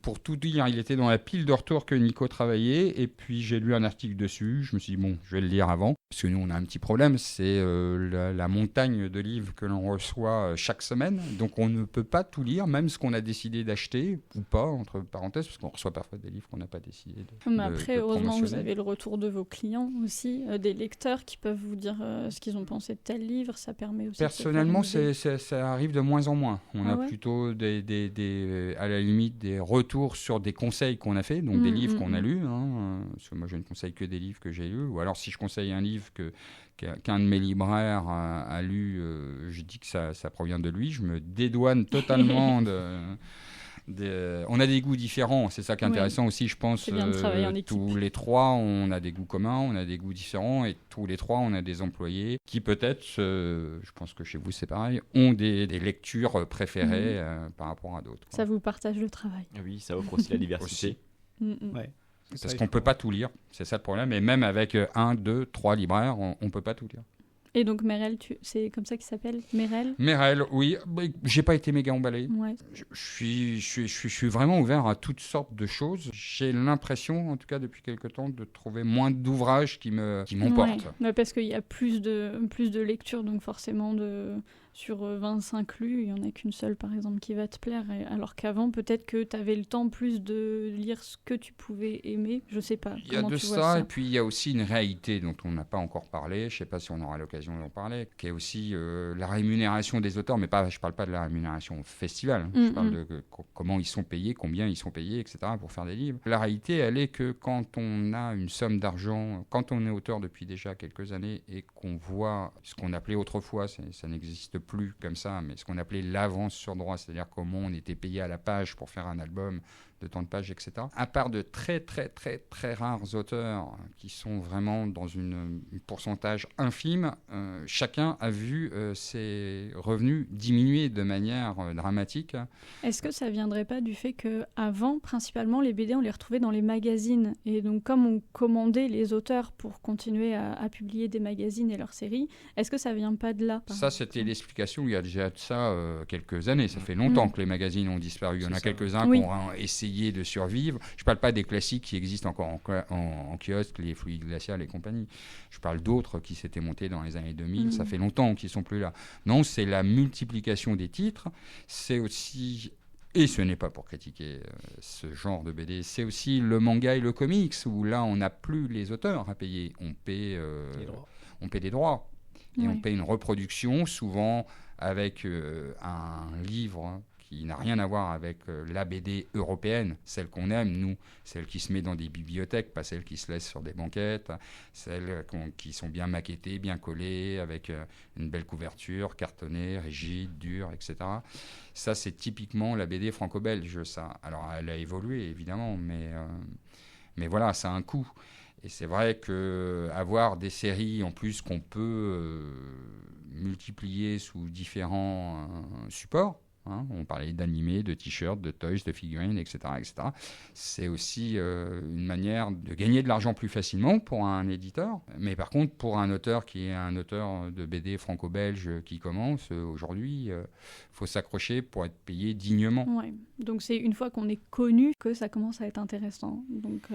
pour tout dire, il était dans la pile de retour que Nico travaillait, et puis j'ai lu un article dessus, je me suis dit, bon, je vais le lire avant, parce que nous, on a un petit problème, c'est la montagne de livres que l'on reçoit chaque semaine, donc on ne peut pas tout lire, même ce qu'on a décidé d'acheter, ou pas, entre parenthèses, parce qu'on reçoit parfois des livres qu'on n'a pas décidé Mais après, heureusement, vous avez le retour de vos clients aussi, des lecteurs qui peuvent vous dire ce qu'ils ont pensé de tel livre, ça permet aussi... Personnellement, ça arrive de moins en moins. On a plutôt à la limite des retours sur des conseils qu'on a fait, donc des livres qu'on a lus. Parce que moi, je ne conseille que des livres que j'ai lus. Ou alors, si je conseille un livre qu'un de mes libraires a lu, je dis que ça provient de lui. Je me dédouane totalement on a des goûts différents, c'est ça qui est intéressant aussi, je pense. C'est bien de travailler en équipe. Tous les trois, on a des goûts communs, on a des goûts différents, et tous les trois, on a des employés qui peut-être, je pense que chez vous c'est pareil, ont des lectures préférées par rapport à d'autres. Ça vous partage le travail. Oui, ça offre aussi la diversité. Ouais. Parce qu'on ne peut pas tout lire, c'est ça le problème. Et même avec 1, 2, 3 libraires, on ne peut pas tout lire. Et donc Merrell, c'est comme ça qu'il s'appelle, Merrell ? Merrell, oui. J'ai pas été méga emballé. Ouais. Je suis vraiment ouvert à toutes sortes de choses. J'ai l'impression, en tout cas depuis quelque temps, de trouver moins d'ouvrages qui m'emportent. Ouais, parce qu'il y a plus de lectures, donc forcément sur 25 lus, il n'y en a qu'une seule par exemple qui va te plaire, alors qu'avant peut-être que tu avais le temps plus de lire ce que tu pouvais aimer, je sais pas. Il y a de ça, et puis il y a aussi une réalité dont on n'a pas encore parlé, je ne sais pas si on aura l'occasion d'en parler, qui est aussi la rémunération des auteurs, mais je ne parle pas de la rémunération au festival, je parle de comment ils sont payés, combien ils sont payés, etc. pour faire des livres. La réalité, elle est que quand on a une somme d'argent, quand on est auteur depuis déjà quelques années et qu'on voit ce qu'on appelait autrefois, ça n'existe plus comme ça, mais ce qu'on appelait l'avance sur droit, c'est-à-dire comment on était payé à la page pour faire un album de tant de pages, etc. À part de très très très très rares auteurs qui sont vraiment dans un pourcentage infime, chacun a vu ses revenus diminuer de manière dramatique. Est-ce que ça viendrait pas du fait qu'avant, principalement, les BD, on les retrouvait dans les magazines, et donc comme on commandait les auteurs pour continuer à publier des magazines et leurs séries, est-ce que ça vient pas de là ? Ça, c'était l'explication il y a déjà de ça quelques années. Ça fait longtemps que les magazines ont disparu. Il y en a quelques-uns qui ont essayé de survivre. Je ne parle pas des classiques qui existent encore en kiosque, les Fluides Glaciales et compagnie. Je parle d'autres qui s'étaient montés dans les années 2000. Ça fait longtemps qu'ils ne sont plus là. Non, c'est la multiplication des titres. C'est aussi... Et ce n'est pas pour critiquer ce genre de BD, c'est aussi le manga et le comics, où là, on n'a plus les auteurs à payer. On paie des droits. Et on paie une reproduction, souvent avec un livre qui n'a rien à voir avec la BD européenne, celle qu'on aime, nous, celle qui se met dans des bibliothèques, pas celle qui se laisse sur des banquettes, celles qui sont bien maquettées, bien collées, avec une belle couverture, cartonnée, rigide, dure, etc. Ça, c'est typiquement la BD franco-belge, ça. Alors, elle a évolué, évidemment, mais voilà, ça a un coût. Et c'est vrai qu'avoir des séries, en plus, qu'on peut multiplier sous différents supports, on parlait d'animés, de t-shirts, de toys, de figurines, etc. C'est aussi une manière de gagner de l'argent plus facilement pour un éditeur. Mais par contre, pour un auteur qui est un auteur de BD franco-belge qui commence, aujourd'hui, il faut s'accrocher pour être payé dignement. Ouais. Donc c'est une fois qu'on est connu que ça commence à être intéressant. Donc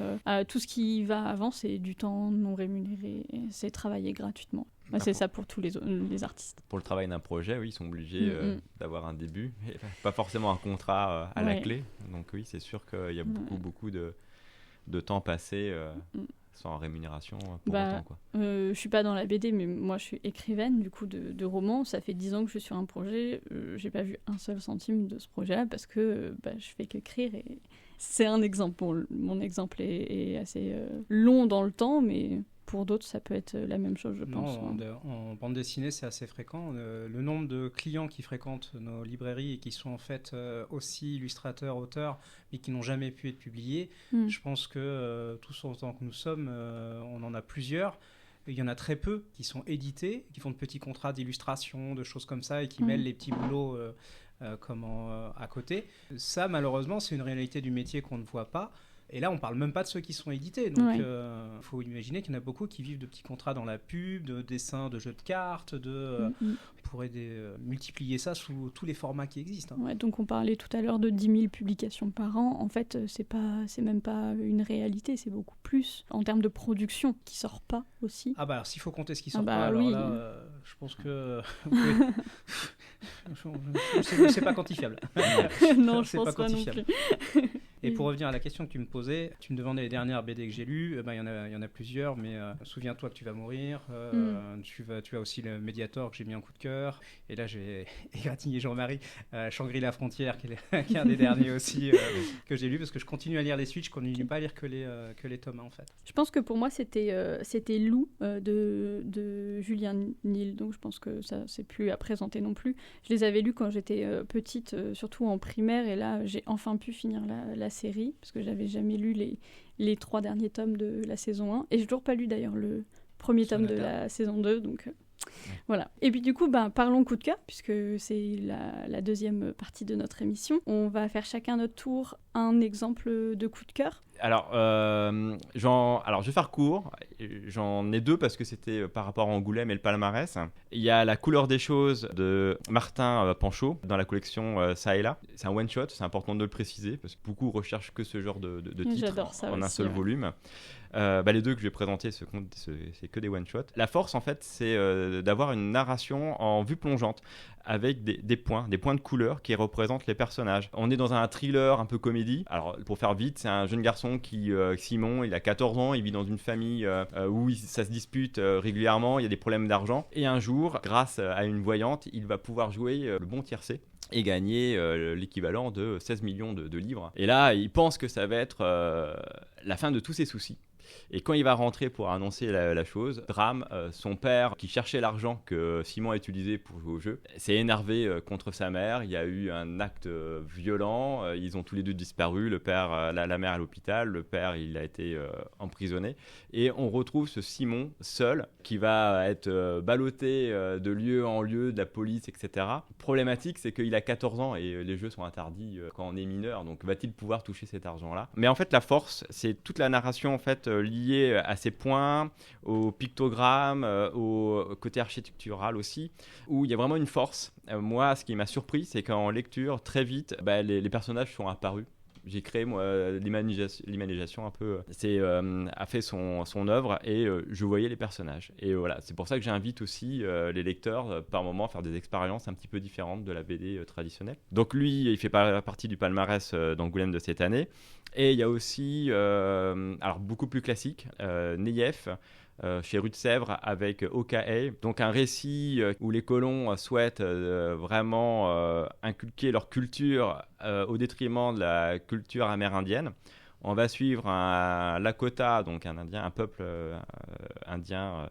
tout ce qui va avant, c'est du temps non rémunéré, c'est travailler gratuitement. C'est ça pour tous les artistes. Pour le travail d'un projet, oui, ils sont obligés d'avoir un début, et pas forcément un contrat à la clé. Donc oui, c'est sûr qu'il y a beaucoup de temps passé sans rémunération pour autant, quoi. Je suis pas dans la BD, mais moi je suis écrivaine du coup de romans. Ça fait 10 ans que je suis sur un projet. J'ai pas vu un seul centime de ce projet-là parce que je fais qu'écrire. Et c'est un exemple. Bon, mon exemple est assez long dans le temps, mais pour d'autres, ça peut être la même chose, je pense. En bande dessinée, c'est assez fréquent. Le nombre de clients qui fréquentent nos librairies et qui sont en fait aussi illustrateurs, auteurs, mais qui n'ont jamais pu être publiés, je pense que tous autant que nous sommes, on en a plusieurs. Il y en a très peu qui sont édités, qui font de petits contrats d'illustration, de choses comme ça, et qui mêlent les petits boulots à côté. Ça, malheureusement, c'est une réalité du métier qu'on ne voit pas. Et là, on ne parle même pas de ceux qui sont édités. Donc, faut imaginer qu'il y en a beaucoup qui vivent de petits contrats dans la pub, de dessins, de jeux de cartes. On pourrait multiplier ça sous tous les formats qui existent. Ouais, donc, on parlait tout à l'heure de 10 000 publications par an. En fait, c'est même pas une réalité. C'est beaucoup plus en termes de production qui ne sort pas aussi. Ah bah alors, s'il faut compter ce qui sort pas, alors là, je pense que... c'est pas quantifiable. Non, je pense pas non plus. Et pour revenir à la question que tu me posais, tu me demandais les dernières BD que j'ai lues. Il y en a plusieurs, mais Souviens-toi que tu vas mourir. Tu as aussi le Mediator que j'ai mis en coup de cœur. Et là, j'ai égratigné Jean-Marie, Shangri-La Frontière, qui est un des derniers aussi que j'ai lu, parce que je continue à lire les suites. Je continue pas à lire que les tomes, en fait. Je pense que pour moi, c'était Lou de Julien Nil. Donc je pense que ça, c'est plus à présenter non plus. Je les avais lus quand j'étais petite, surtout en primaire. Et là, j'ai enfin pu finir la série, parce que j'avais jamais lu les 3 derniers tomes de la saison 1, et j'ai toujours pas lu d'ailleurs le premier tome de la saison 2, donc voilà. Et puis du coup, parlons coup de cœur, puisque c'est la deuxième partie de notre émission. On va faire chacun notre tour un exemple de coup de cœur. Alors, je vais faire court. J'en ai 2 parce que c'était par rapport à Angoulême et le palmarès. Il y a La couleur des choses de Martin Panchaud dans la collection Ça et là. C'est un one-shot, c'est important de le préciser parce que beaucoup recherchent que ce genre de titre en un seul volume. Les 2 que je vais présenter, c'est que des one-shots. La force, en fait, c'est d'avoir une narration en vue plongeante avec des points de couleur qui représentent les personnages. On est dans un thriller un peu comédie. Alors, pour faire vite, c'est un jeune garçon Simon, il a 14 ans, il vit dans une famille où ça se dispute régulièrement, il y a des problèmes d'argent. Et un jour, grâce à une voyante, il va pouvoir jouer le bon tiercé et gagner l'équivalent de 16 millions de livres. Et là, il pense que ça va être la fin de tous ses soucis. Et quand il va rentrer pour annoncer la chose, drame, son père, qui cherchait l'argent que Simon a utilisé pour jouer au jeu, s'est énervé contre sa mère. Il y a eu un acte violent. Ils ont tous les 2 disparu. Le père, la mère à l'hôpital. Le père, il a été emprisonné. Et on retrouve ce Simon seul qui va être ballotté de lieu en lieu, de la police, etc. Problématique, c'est qu'il a 14 ans et les jeux sont interdits quand on est mineur. Donc, va-t-il pouvoir toucher cet argent-là ? Mais en fait, la force, c'est toute la narration en fait liée à ces points, au pictogramme, au côté architectural aussi, où il y a vraiment une force. Moi, ce qui m'a surpris, c'est qu'en lecture, très vite, les personnages sont apparus. J'ai créé moi l'imagination un peu, a fait son œuvre et je voyais les personnages. Et voilà, c'est pour ça que j'invite aussi les lecteurs par moment à faire des expériences un petit peu différentes de la BD traditionnelle. Donc lui, il fait partie du palmarès d'Angoulême de cette année. Et il y a aussi, alors beaucoup plus classique, Neyef, chez Rue de Sèvres avec Okae, donc un récit où les colons souhaitent vraiment inculquer leur culture au détriment de la culture amérindienne. On va suivre un Lakota, donc un peuple indien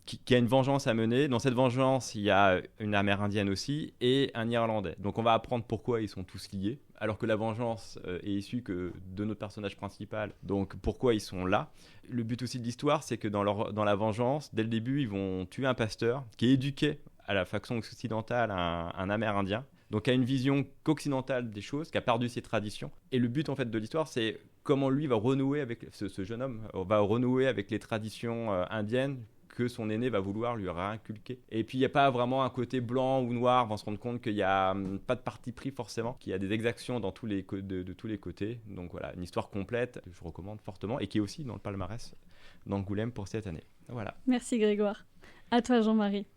qui a une vengeance à mener. Dans cette vengeance, il y a une amérindienne aussi et un Irlandais. Donc on va apprendre pourquoi ils sont tous liés, alors que la vengeance est issue que de notre personnage principal. Donc pourquoi ils sont là. Le but aussi de l'histoire, c'est que dans la vengeance, dès le début, ils vont tuer un pasteur qui est éduqué à la façon occidentale, un amérindien. Donc qui a une vision qu'occidentale des choses, qui a perdu ses traditions. Et le but en fait de l'histoire, c'est comment lui va renouer avec ce jeune homme, va renouer avec les traditions indiennes que son aîné va vouloir lui réinculquer. Et puis il n'y a pas vraiment un côté blanc ou noir, on va se rendre compte qu'il n'y a pas de parti pris forcément, qu'il y a des exactions dans de tous les côtés. Donc voilà, une histoire complète, je recommande fortement, et qui est aussi dans le palmarès d'Angoulême pour cette année. Voilà. Merci Grégoire. À toi Jean-Marie.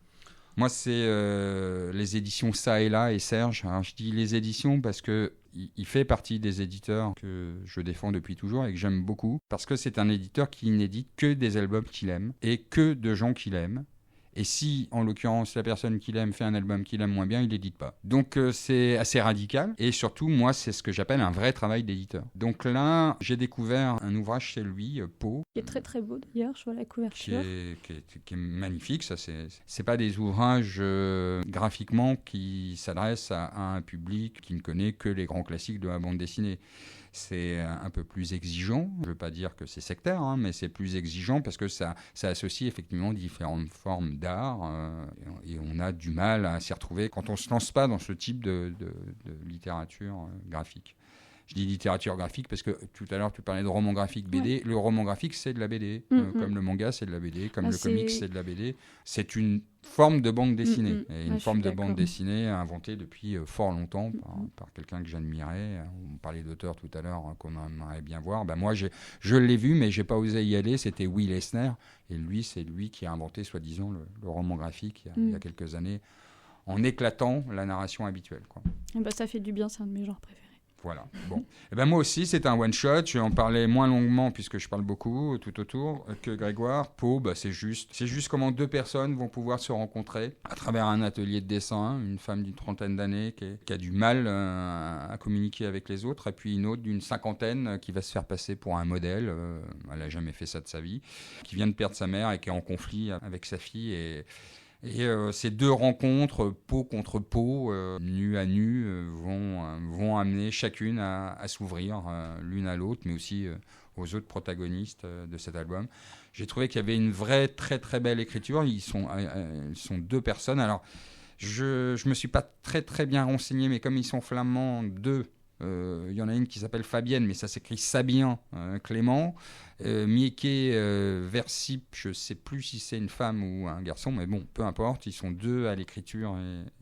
Moi, c'est les éditions Ça et là et Serge. Alors, je dis les éditions parce qu'il fait partie des éditeurs que je défends depuis toujours et que j'aime beaucoup. Parce que c'est un éditeur qui n'édite que des albums qu'il aime et que de gens qu'il aime. Et si, en l'occurrence, la personne qu'il aime fait un album qu'il aime moins bien, il l'édite pas. Donc, c'est assez radical. Et surtout, moi, c'est ce que j'appelle un vrai travail d'éditeur. Donc là, j'ai découvert un ouvrage chez lui, Pau. Qui est très très beau d'ailleurs, je vois la couverture. Qui est magnifique. Ça, c'est pas des ouvrages graphiquement qui s'adressent à un public qui ne connaît que les grands classiques de la bande dessinée. C'est un peu plus exigeant. Je ne veux pas dire que c'est sectaire, mais c'est plus exigeant parce que ça associe effectivement différentes formes d'art et on a du mal à s'y retrouver quand on ne se lance pas dans ce type de littérature graphique. Je dis littérature graphique parce que tout à l'heure tu parlais de roman graphique BD. Ouais. Le roman graphique c'est de la BD, comme le manga c'est de la BD, comme le comics c'est de la BD. C'est une forme de bande dessinée, et une forme de bande dessinée inventée depuis fort longtemps par quelqu'un que j'admirais. On parlait d'auteur tout à l'heure qu'on aimerait bien voir. Moi je l'ai vu mais j'ai pas osé y aller. C'était Will Eisner et c'est lui qui a inventé soi-disant le roman graphique il y a quelques années en éclatant la narration habituelle, quoi. Et ça fait du bien, c'est un de mes genres préférés. Voilà. Bon. Et moi aussi, c'est un one-shot. Je vais en parler moins longuement puisque je parle beaucoup tout autour que Grégoire. Pau, c'est juste comment 2 personnes vont pouvoir se rencontrer à travers un atelier de dessin. Une femme d'une 30aine d'années qui a du mal à communiquer avec les autres, et puis une autre d'une 50aine qui va se faire passer pour un modèle. Elle n'a jamais fait ça de sa vie, qui vient de perdre sa mère et qui est en conflit avec sa fille. Et ces 2 rencontres, peau contre peau, nu à nu, vont amener chacune à s'ouvrir l'une à l'autre, mais aussi aux autres protagonistes de cet album. J'ai trouvé qu'il y avait une vraie, très très belle écriture. Ils sont 2 personnes. Alors, je me suis pas très très bien renseigné, mais comme ils sont flamands, 2 Il y en a une qui s'appelle Fabienne, mais ça s'écrit Sabien Clément. Mieke Versip, je ne sais plus si c'est une femme ou un garçon, mais bon, peu importe. Ils sont 2 à l'écriture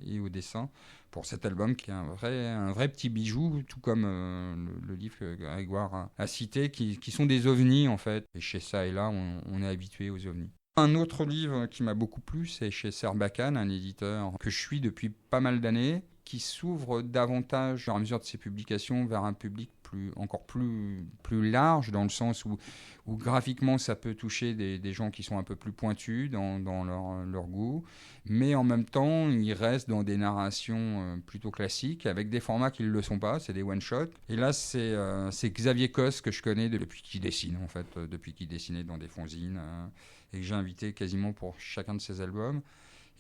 et au dessin pour cet album qui est un vrai petit bijou, tout comme le livre que Grégoire a cité, qui sont des ovnis en fait. Et chez ça et là, on est habitué aux ovnis. Un autre livre qui m'a beaucoup plu, c'est chez Sarbacane, un éditeur que je suis depuis pas mal d'années, qui s'ouvre davantage, au fur et à mesure de ses publications, vers un public encore plus large, dans le sens où graphiquement ça peut toucher des gens qui sont un peu plus pointus dans leur goût, mais en même temps il reste dans des narrations plutôt classiques, avec des formats qui ne le sont pas, c'est des one-shots. Et là c'est Xavier Cosse que je connais depuis qu'il dessine, en fait, depuis qu'il dessinait dans des fanzines, et que j'ai invité quasiment pour chacun de ses albums.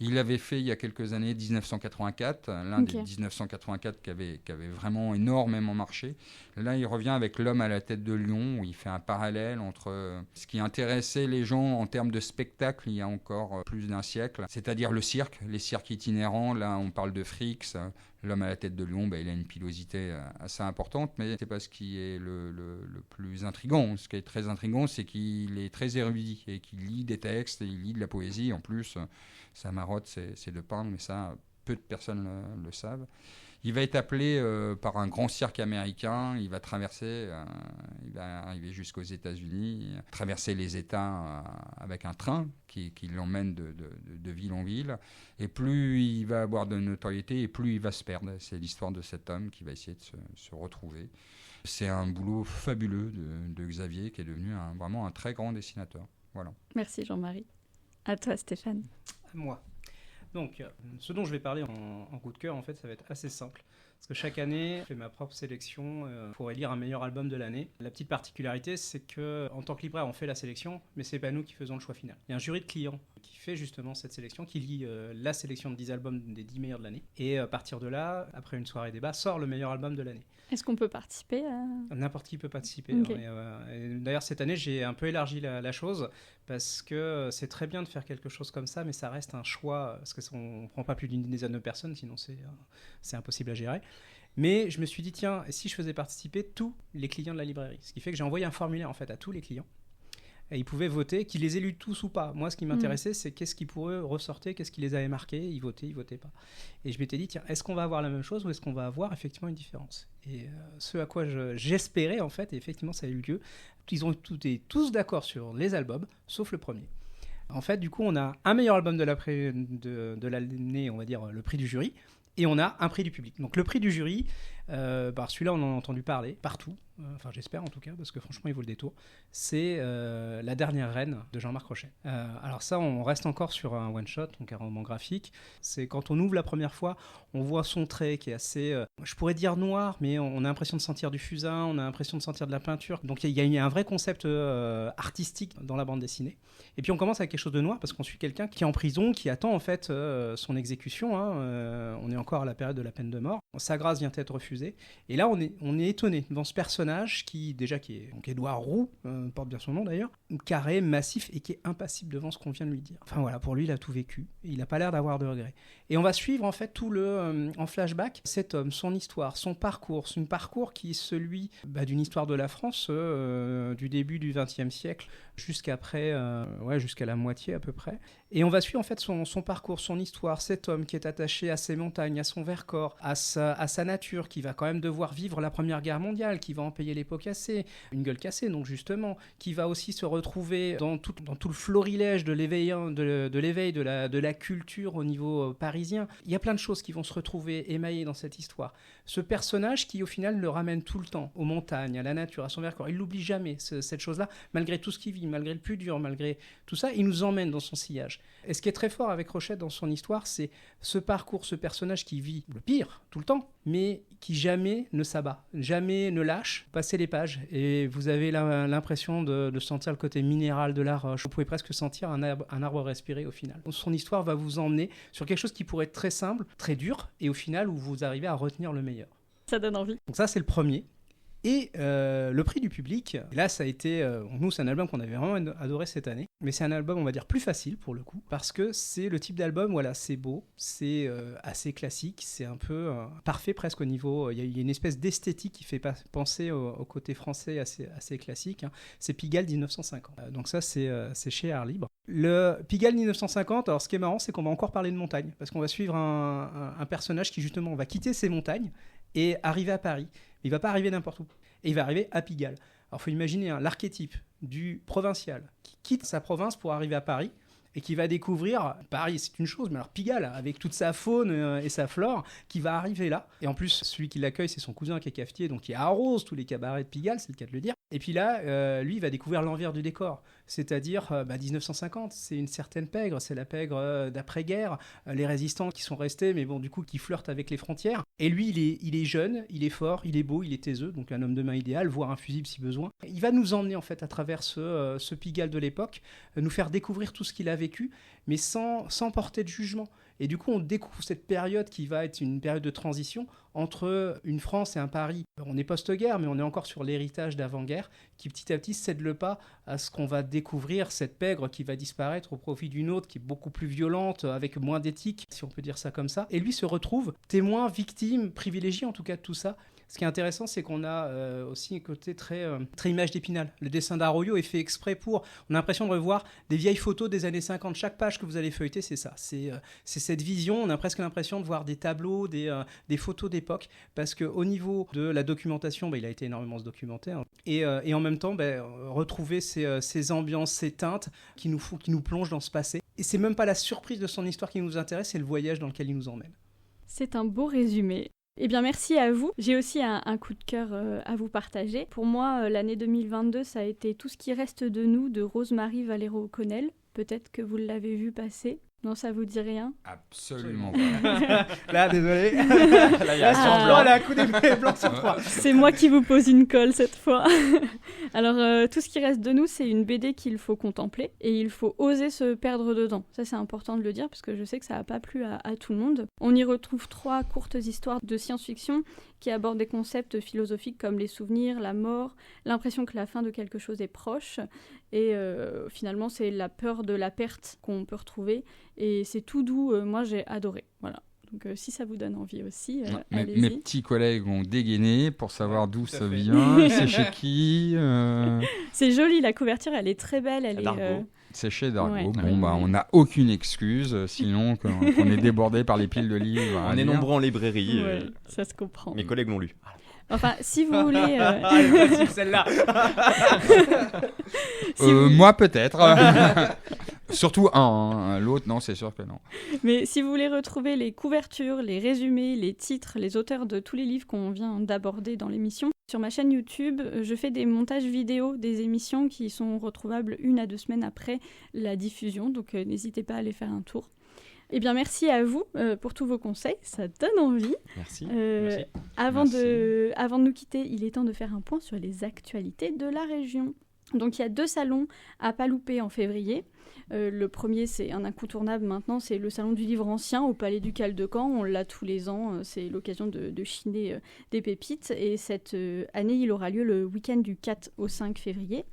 Il avait fait il y a quelques années 1984, l'un des 1984 qui avait vraiment énormément marché. Là, il revient avec L'homme à la tête de lion, où il fait un parallèle entre ce qui intéressait les gens en termes de spectacle il y a encore plus d'un siècle, c'est-à-dire le cirque, les cirques itinérants. Là, on parle de Frix. L'homme à la tête de lion, il a une pilosité assez importante, mais c'est pas ce qui est le plus intriguant. Ce qui est très intriguant, c'est qu'il est très érudit et qu'il lit des textes, et il lit de la poésie. En plus, sa marotte, c'est de peindre, mais ça, peu de personnes le savent. Il va être appelé par un grand cirque américain. Il va traverser, il va arriver jusqu'aux États-Unis, traverser les États avec un train qui l'emmène de ville en ville. Et plus il va avoir de notoriété, et plus il va se perdre. C'est l'histoire de cet homme qui va essayer de se retrouver. C'est un boulot fabuleux de Xavier, qui est devenu vraiment un très grand dessinateur. Voilà. Merci Jean-Marie. À toi Stéphane. À moi. Donc, ce dont je vais parler en coup de cœur, en fait, ça va être assez simple. Parce que chaque année, je fais ma propre sélection pour élire un meilleur album de l'année. La petite particularité, c'est qu'en tant que libraire, on fait la sélection, mais ce n'est pas nous qui faisons le choix final. Il y a un jury de clients qui fait justement cette sélection, qui lit la sélection de 10 albums des 10 meilleurs de l'année. Et à partir de là, après une soirée débat, sort le meilleur album de l'année. Est-ce qu'on peut participer N'importe qui peut participer. Okay. Et d'ailleurs, cette année, j'ai un peu élargi la chose, parce que c'est très bien de faire quelque chose comme ça, mais ça reste un choix, parce qu'on ne prend pas plus d'une dizaine de personnes, sinon c'est impossible à gérer. Mais je me suis dit, tiens, si je faisais participer tous les clients de la librairie, ce qui fait que j'ai envoyé un formulaire en fait à tous les clients, et ils pouvaient voter, qu'ils les aient lus tous ou pas. Moi, ce qui m'intéressait, c'est qu'est-ce qui pourrait ressortir, qu'est-ce qui les avait marqués. Ils votaient pas. Et je m'étais dit, tiens, est-ce qu'on va avoir la même chose ou est-ce qu'on va avoir effectivement une différence ? Et ce à quoi j'espérais, en fait, et effectivement, ça a eu lieu. Ils ont été tous d'accord sur les albums, sauf le premier. En fait, du coup, on a un meilleur album de l'année, on va dire le prix du jury, et on a un prix du public. Donc le prix du jury, celui-là, on en a entendu parler partout. Enfin, j'espère en tout cas, parce que franchement, il vaut le détour. C'est La dernière reine de Jean-Marc Rochet. Alors ça, on reste encore sur un one-shot, donc un roman graphique. C'est quand on ouvre la première fois, on voit son trait qui est assez, je pourrais dire noir, mais on a l'impression de sentir du fusain, on a l'impression de sentir de la peinture. Donc il y a un vrai concept artistique dans la bande dessinée. Et puis on commence avec quelque chose de noir, parce qu'on suit quelqu'un qui est en prison, qui attend en fait son exécution. On est encore à la période de la peine de mort. Sa grâce vient être refusée. Et là, on est étonné devant ce personnage qui est donc Édouard Roux, porte bien son nom d'ailleurs, carré, massif et qui est impassible devant ce qu'on vient de lui dire. Enfin voilà, pour lui, il a tout vécu. Et il n'a pas l'air d'avoir de regrets. Et on va suivre en fait tout en flashback cet homme, son histoire, son parcours, qui est celui d'une histoire de la France du début du XXe siècle jusqu'à la moitié à peu près. Et on va suivre en fait son parcours, son histoire, cet homme qui est attaché à ses montagnes, à son Vercors, à sa nature, qui va quand même devoir vivre la Première Guerre mondiale, qui va en payer les pots cassés, une gueule cassée donc justement, qui va aussi se retrouver dans tout le florilège de l'éveil, de la culture au niveau parisien. Il y a plein de choses qui vont se retrouver émaillées dans cette histoire. Ce personnage qui au final le ramène tout le temps aux montagnes, à la nature, à son Vercors, il l'oublie jamais cette chose-là, malgré tout ce qu'il vit, malgré le plus dur, malgré tout ça, il nous emmène dans son sillage. Et ce qui est très fort avec Rochet dans son histoire, c'est ce parcours, ce personnage qui vit le pire tout le temps, mais qui jamais ne s'abat, jamais ne lâche. Passez les pages et vous avez l'impression de sentir le côté minéral de la roche. Vous pouvez presque sentir un arbre respirer au final. Son histoire va vous emmener sur quelque chose qui pourrait être très simple, très dur, et au final où vous arrivez à retenir le meilleur. Ça donne envie. Donc ça, c'est le premier. Et le prix du public, là ça a été, nous c'est un album qu'on avait vraiment adoré cette année, mais c'est un album on va dire plus facile pour le coup, parce que c'est le type d'album, voilà, c'est beau, c'est assez classique, c'est un peu parfait presque au niveau, il y a une espèce d'esthétique qui fait penser au côté français assez classique, hein. C'est Pigalle 1950, donc ça c'est chez Art Libre. Le Pigalle 1950, alors ce qui est marrant c'est qu'on va encore parler de montagne, parce qu'on va suivre un personnage qui justement va quitter ses montagnes et arriver à Paris. Il ne va pas arriver n'importe où. Et il va arriver à Pigalle. Alors, il faut imaginer l'archétype du provincial qui quitte sa province pour arriver à Paris et qui va découvrir, Paris c'est une chose, mais alors Pigalle, avec toute sa faune et sa flore, qui va arriver là. Et en plus, celui qui l'accueille, c'est son cousin qui est cafetier, donc qui arrose tous les cabarets de Pigalle, c'est le cas de le dire. Et puis là, lui, il va découvrir l'envers du décor, c'est-à-dire 1950, c'est une certaine pègre, c'est la pègre d'après-guerre, les résistants qui sont restés, mais bon, du coup, qui flirtent avec les frontières. Et lui, il est jeune, il est fort, il est beau, il est taiseux, donc un homme de main idéal, voire un fusible si besoin. Il va nous emmener en fait à travers ce Pigalle de l'époque, nous faire découvrir tout ce qu'il a vécu, mais sans porter de jugement. Et du coup, on découvre cette période qui va être une période de transition entre une France et un Paris. On est post-guerre, mais on est encore sur l'héritage d'avant-guerre, qui petit à petit cède le pas à ce qu'on va découvrir, cette pègre qui va disparaître au profit d'une autre qui est beaucoup plus violente, avec moins d'éthique, si on peut dire ça comme ça. Et lui se retrouve témoin, victime, privilégié en tout cas de tout ça. Ce qui est intéressant, c'est qu'on a aussi un côté très image d'Épinal. Le dessin d'Arroyo est fait exprès pour... On a l'impression de revoir des vieilles photos des années 50. Chaque page que vous allez feuilleter, c'est ça. C'est cette vision. On a presque l'impression de voir des tableaux, des photos d'époque. Parce qu'au niveau de la documentation, il a été énormément documenté. Hein. Et en même temps, retrouver ces ambiances, ces teintes qui nous plongent dans ce passé. Et c'est même pas la surprise de son histoire qui nous intéresse, c'est le voyage dans lequel il nous emmène. C'est un beau résumé. Eh bien, merci à vous. J'ai aussi un coup de cœur à vous partager. Pour moi, l'année 2022, ça a été Tout ce qui reste de nous de Rose-Marie Valero-Connell. Peut-être que vous l'avez vu passer. Non, ça vous dit rien? Absolument pas. Là, désolé. Là, il y a un sang blanc. Là, coup d'épée blanc sur 3. C'est moi qui vous pose une colle cette fois. Alors, Tout ce qui reste de nous, c'est une BD qu'il faut contempler et il faut oser se perdre dedans. Ça, c'est important de le dire parce que je sais que ça n'a pas plu à tout le monde. On y retrouve 3 courtes histoires de science-fiction qui abordent des concepts philosophiques comme les souvenirs, la mort, l'impression que la fin de quelque chose est proche. Et finalement, c'est la peur de la perte qu'on peut retrouver. Et c'est tout doux. Moi, j'ai adoré. Voilà. Donc, si ça vous donne envie aussi, allez-y. Mes petits collègues ont dégainé pour savoir d'où ça vient. C'est chez qui C'est joli, la couverture, elle est très belle. C'est chez Dargaud. Ouais. On n'a aucune excuse, sinon qu'on est débordé par les piles de livres. On est nombreux en librairie. Ouais, ça se comprend. Mes collègues l'ont lu. Enfin, si vous voulez... Elle est facile, celle-là. Moi, peut-être. Surtout un. L'autre, non, c'est sûr que non. Mais si vous voulez retrouver les couvertures, les résumés, les titres, les auteurs de tous les livres qu'on vient d'aborder dans l'émission, sur ma chaîne YouTube, je fais des montages vidéo des émissions qui sont retrouvables 1 à 2 semaines après la diffusion, donc n'hésitez pas à aller faire un tour. Eh bien, merci à vous pour tous vos conseils, ça donne envie. Merci. Merci. Avant de nous quitter, il est temps de faire un point sur les actualités de la région. Donc, il y a 2 salons à pas louper en février. Le premier, c'est un incontournable maintenant, c'est le salon du livre ancien au Palais Ducal de Caen. On l'a tous les ans, c'est l'occasion de chiner des pépites. Et cette année, il aura lieu le week-end du 4 au 5 février.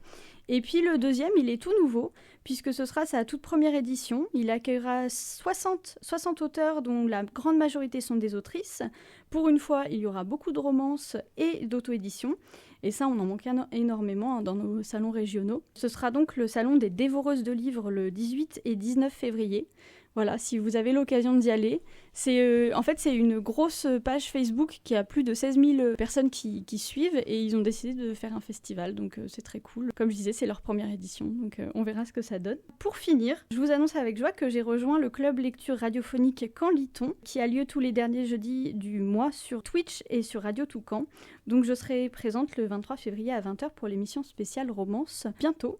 Et puis le deuxième, il est tout nouveau, puisque ce sera sa toute première édition. Il accueillera 60 auteurs, dont la grande majorité sont des autrices. Pour une fois, il y aura beaucoup de romances et d'auto-édition. Et ça, on en manque énormément dans nos salons régionaux. Ce sera donc le salon des dévoreuses de livres le 18 et 19 février. Voilà, si vous avez l'occasion d'y aller. En fait, c'est une grosse page Facebook qui a plus de 16 000 personnes qui suivent et ils ont décidé de faire un festival, donc c'est très cool. Comme je disais, c'est leur première édition, donc on verra ce que ça donne. Pour finir, je vous annonce avec joie que j'ai rejoint le club lecture radiophonique Quand lit-on, qui a lieu tous les derniers jeudis du mois sur Twitch et sur Radio Toucan. Donc je serai présente le 23 février à 20h pour l'émission spéciale Romance, bientôt.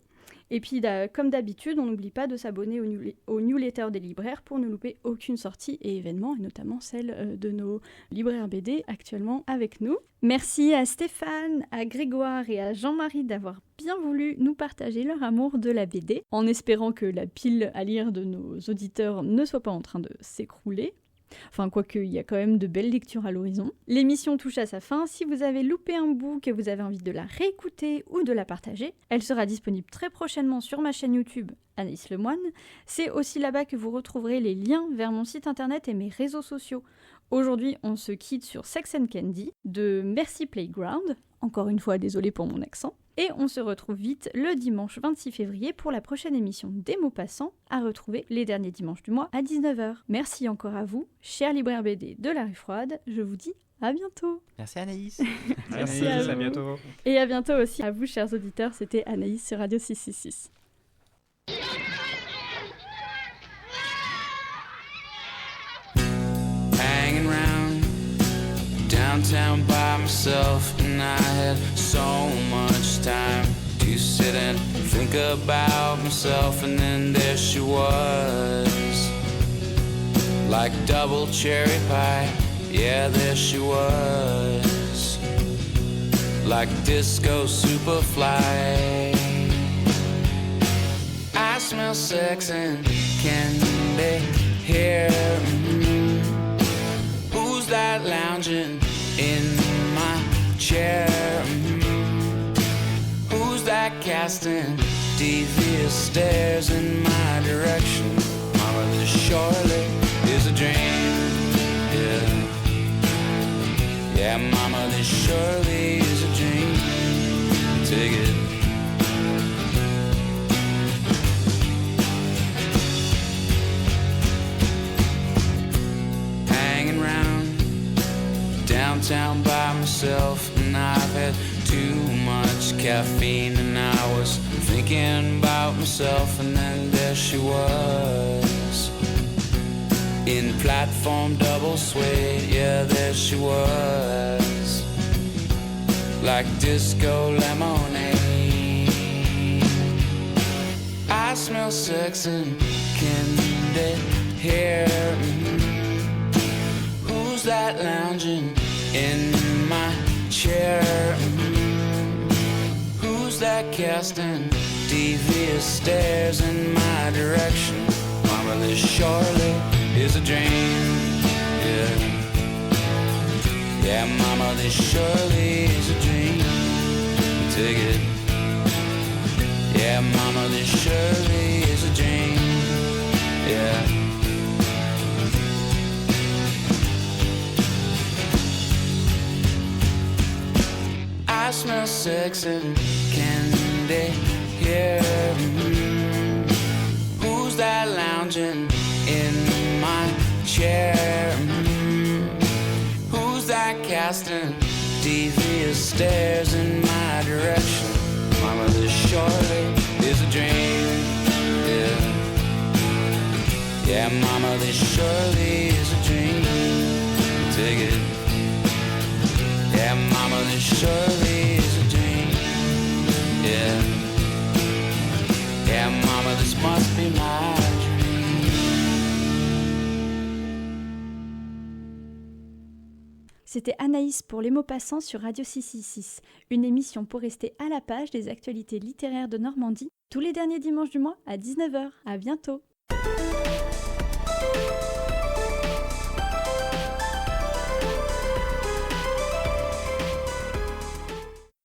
Et puis, comme d'habitude, on n'oublie pas de s'abonner au newsletter des libraires pour ne louper aucune sortie et événement, et notamment celle de nos libraires BD actuellement avec nous. Merci à Stéphane, à Grégoire et à Jean-Marie d'avoir bien voulu nous partager leur amour de la BD, en espérant que la pile à lire de nos auditeurs ne soit pas en train de s'écrouler. Enfin, quoique, il y a quand même de belles lectures à l'horizon. L'émission touche à sa fin. Si vous avez loupé un bout, que vous avez envie de la réécouter ou de la partager, elle sera disponible très prochainement sur ma chaîne YouTube Anaïs Lemoine. C'est aussi là-bas que vous retrouverez les liens vers mon site internet et mes réseaux sociaux. Aujourd'hui, on se quitte sur Sex and Candy de Merci Playground. Encore une fois, désolé pour mon accent. Et on se retrouve vite le dimanche 26 février pour la prochaine émission des mots passants à retrouver les derniers dimanches du mois à 19h. Merci encore à vous, chers libraires BD de la rue froide. Je vous dis à bientôt. Merci Anaïs. Merci à à vous. bientôt. Et à bientôt aussi à vous, chers auditeurs. C'était Anaïs sur Radio 666. Hanging round downtown by myself, and I had so much time to sit and think about myself, and then there she was, like double cherry pie. Yeah, there she was, like disco superfly. I smell sex and candy here. Who's that lounging in my chair? Who's that casting devious stares in my direction? Mama, this surely is a dream. Yeah, yeah, mama, this surely is a dream. Take it. Hanging around downtown by myself, and I've had too much caffeine, and I was thinking about myself, and then there she was, in platform double suede. Yeah, there she was, like disco lemonade. I smell sex and candy here. Who's that lounging in my chair? Who's that casting devious stares in my direction? Mama, this surely is a dream. Yeah, yeah, mama, this surely is a dream. Take it. Yeah, mama, this surely is a dream. Yeah. I smell sex and candy here. Who's that lounging in my chair? Who's that casting devious stares in my direction? Mama, this surely is a dream. Yeah, yeah, mama, this surely is a dream. Take it. Yeah, mama, this surely is a dream. Yeah, yeah, mama, this must be my dream. C'était Anaïs pour Les mots passants sur Radio 666, une émission pour rester à la page des actualités littéraires de Normandie, tous les derniers dimanches du mois à 19h. À bientôt.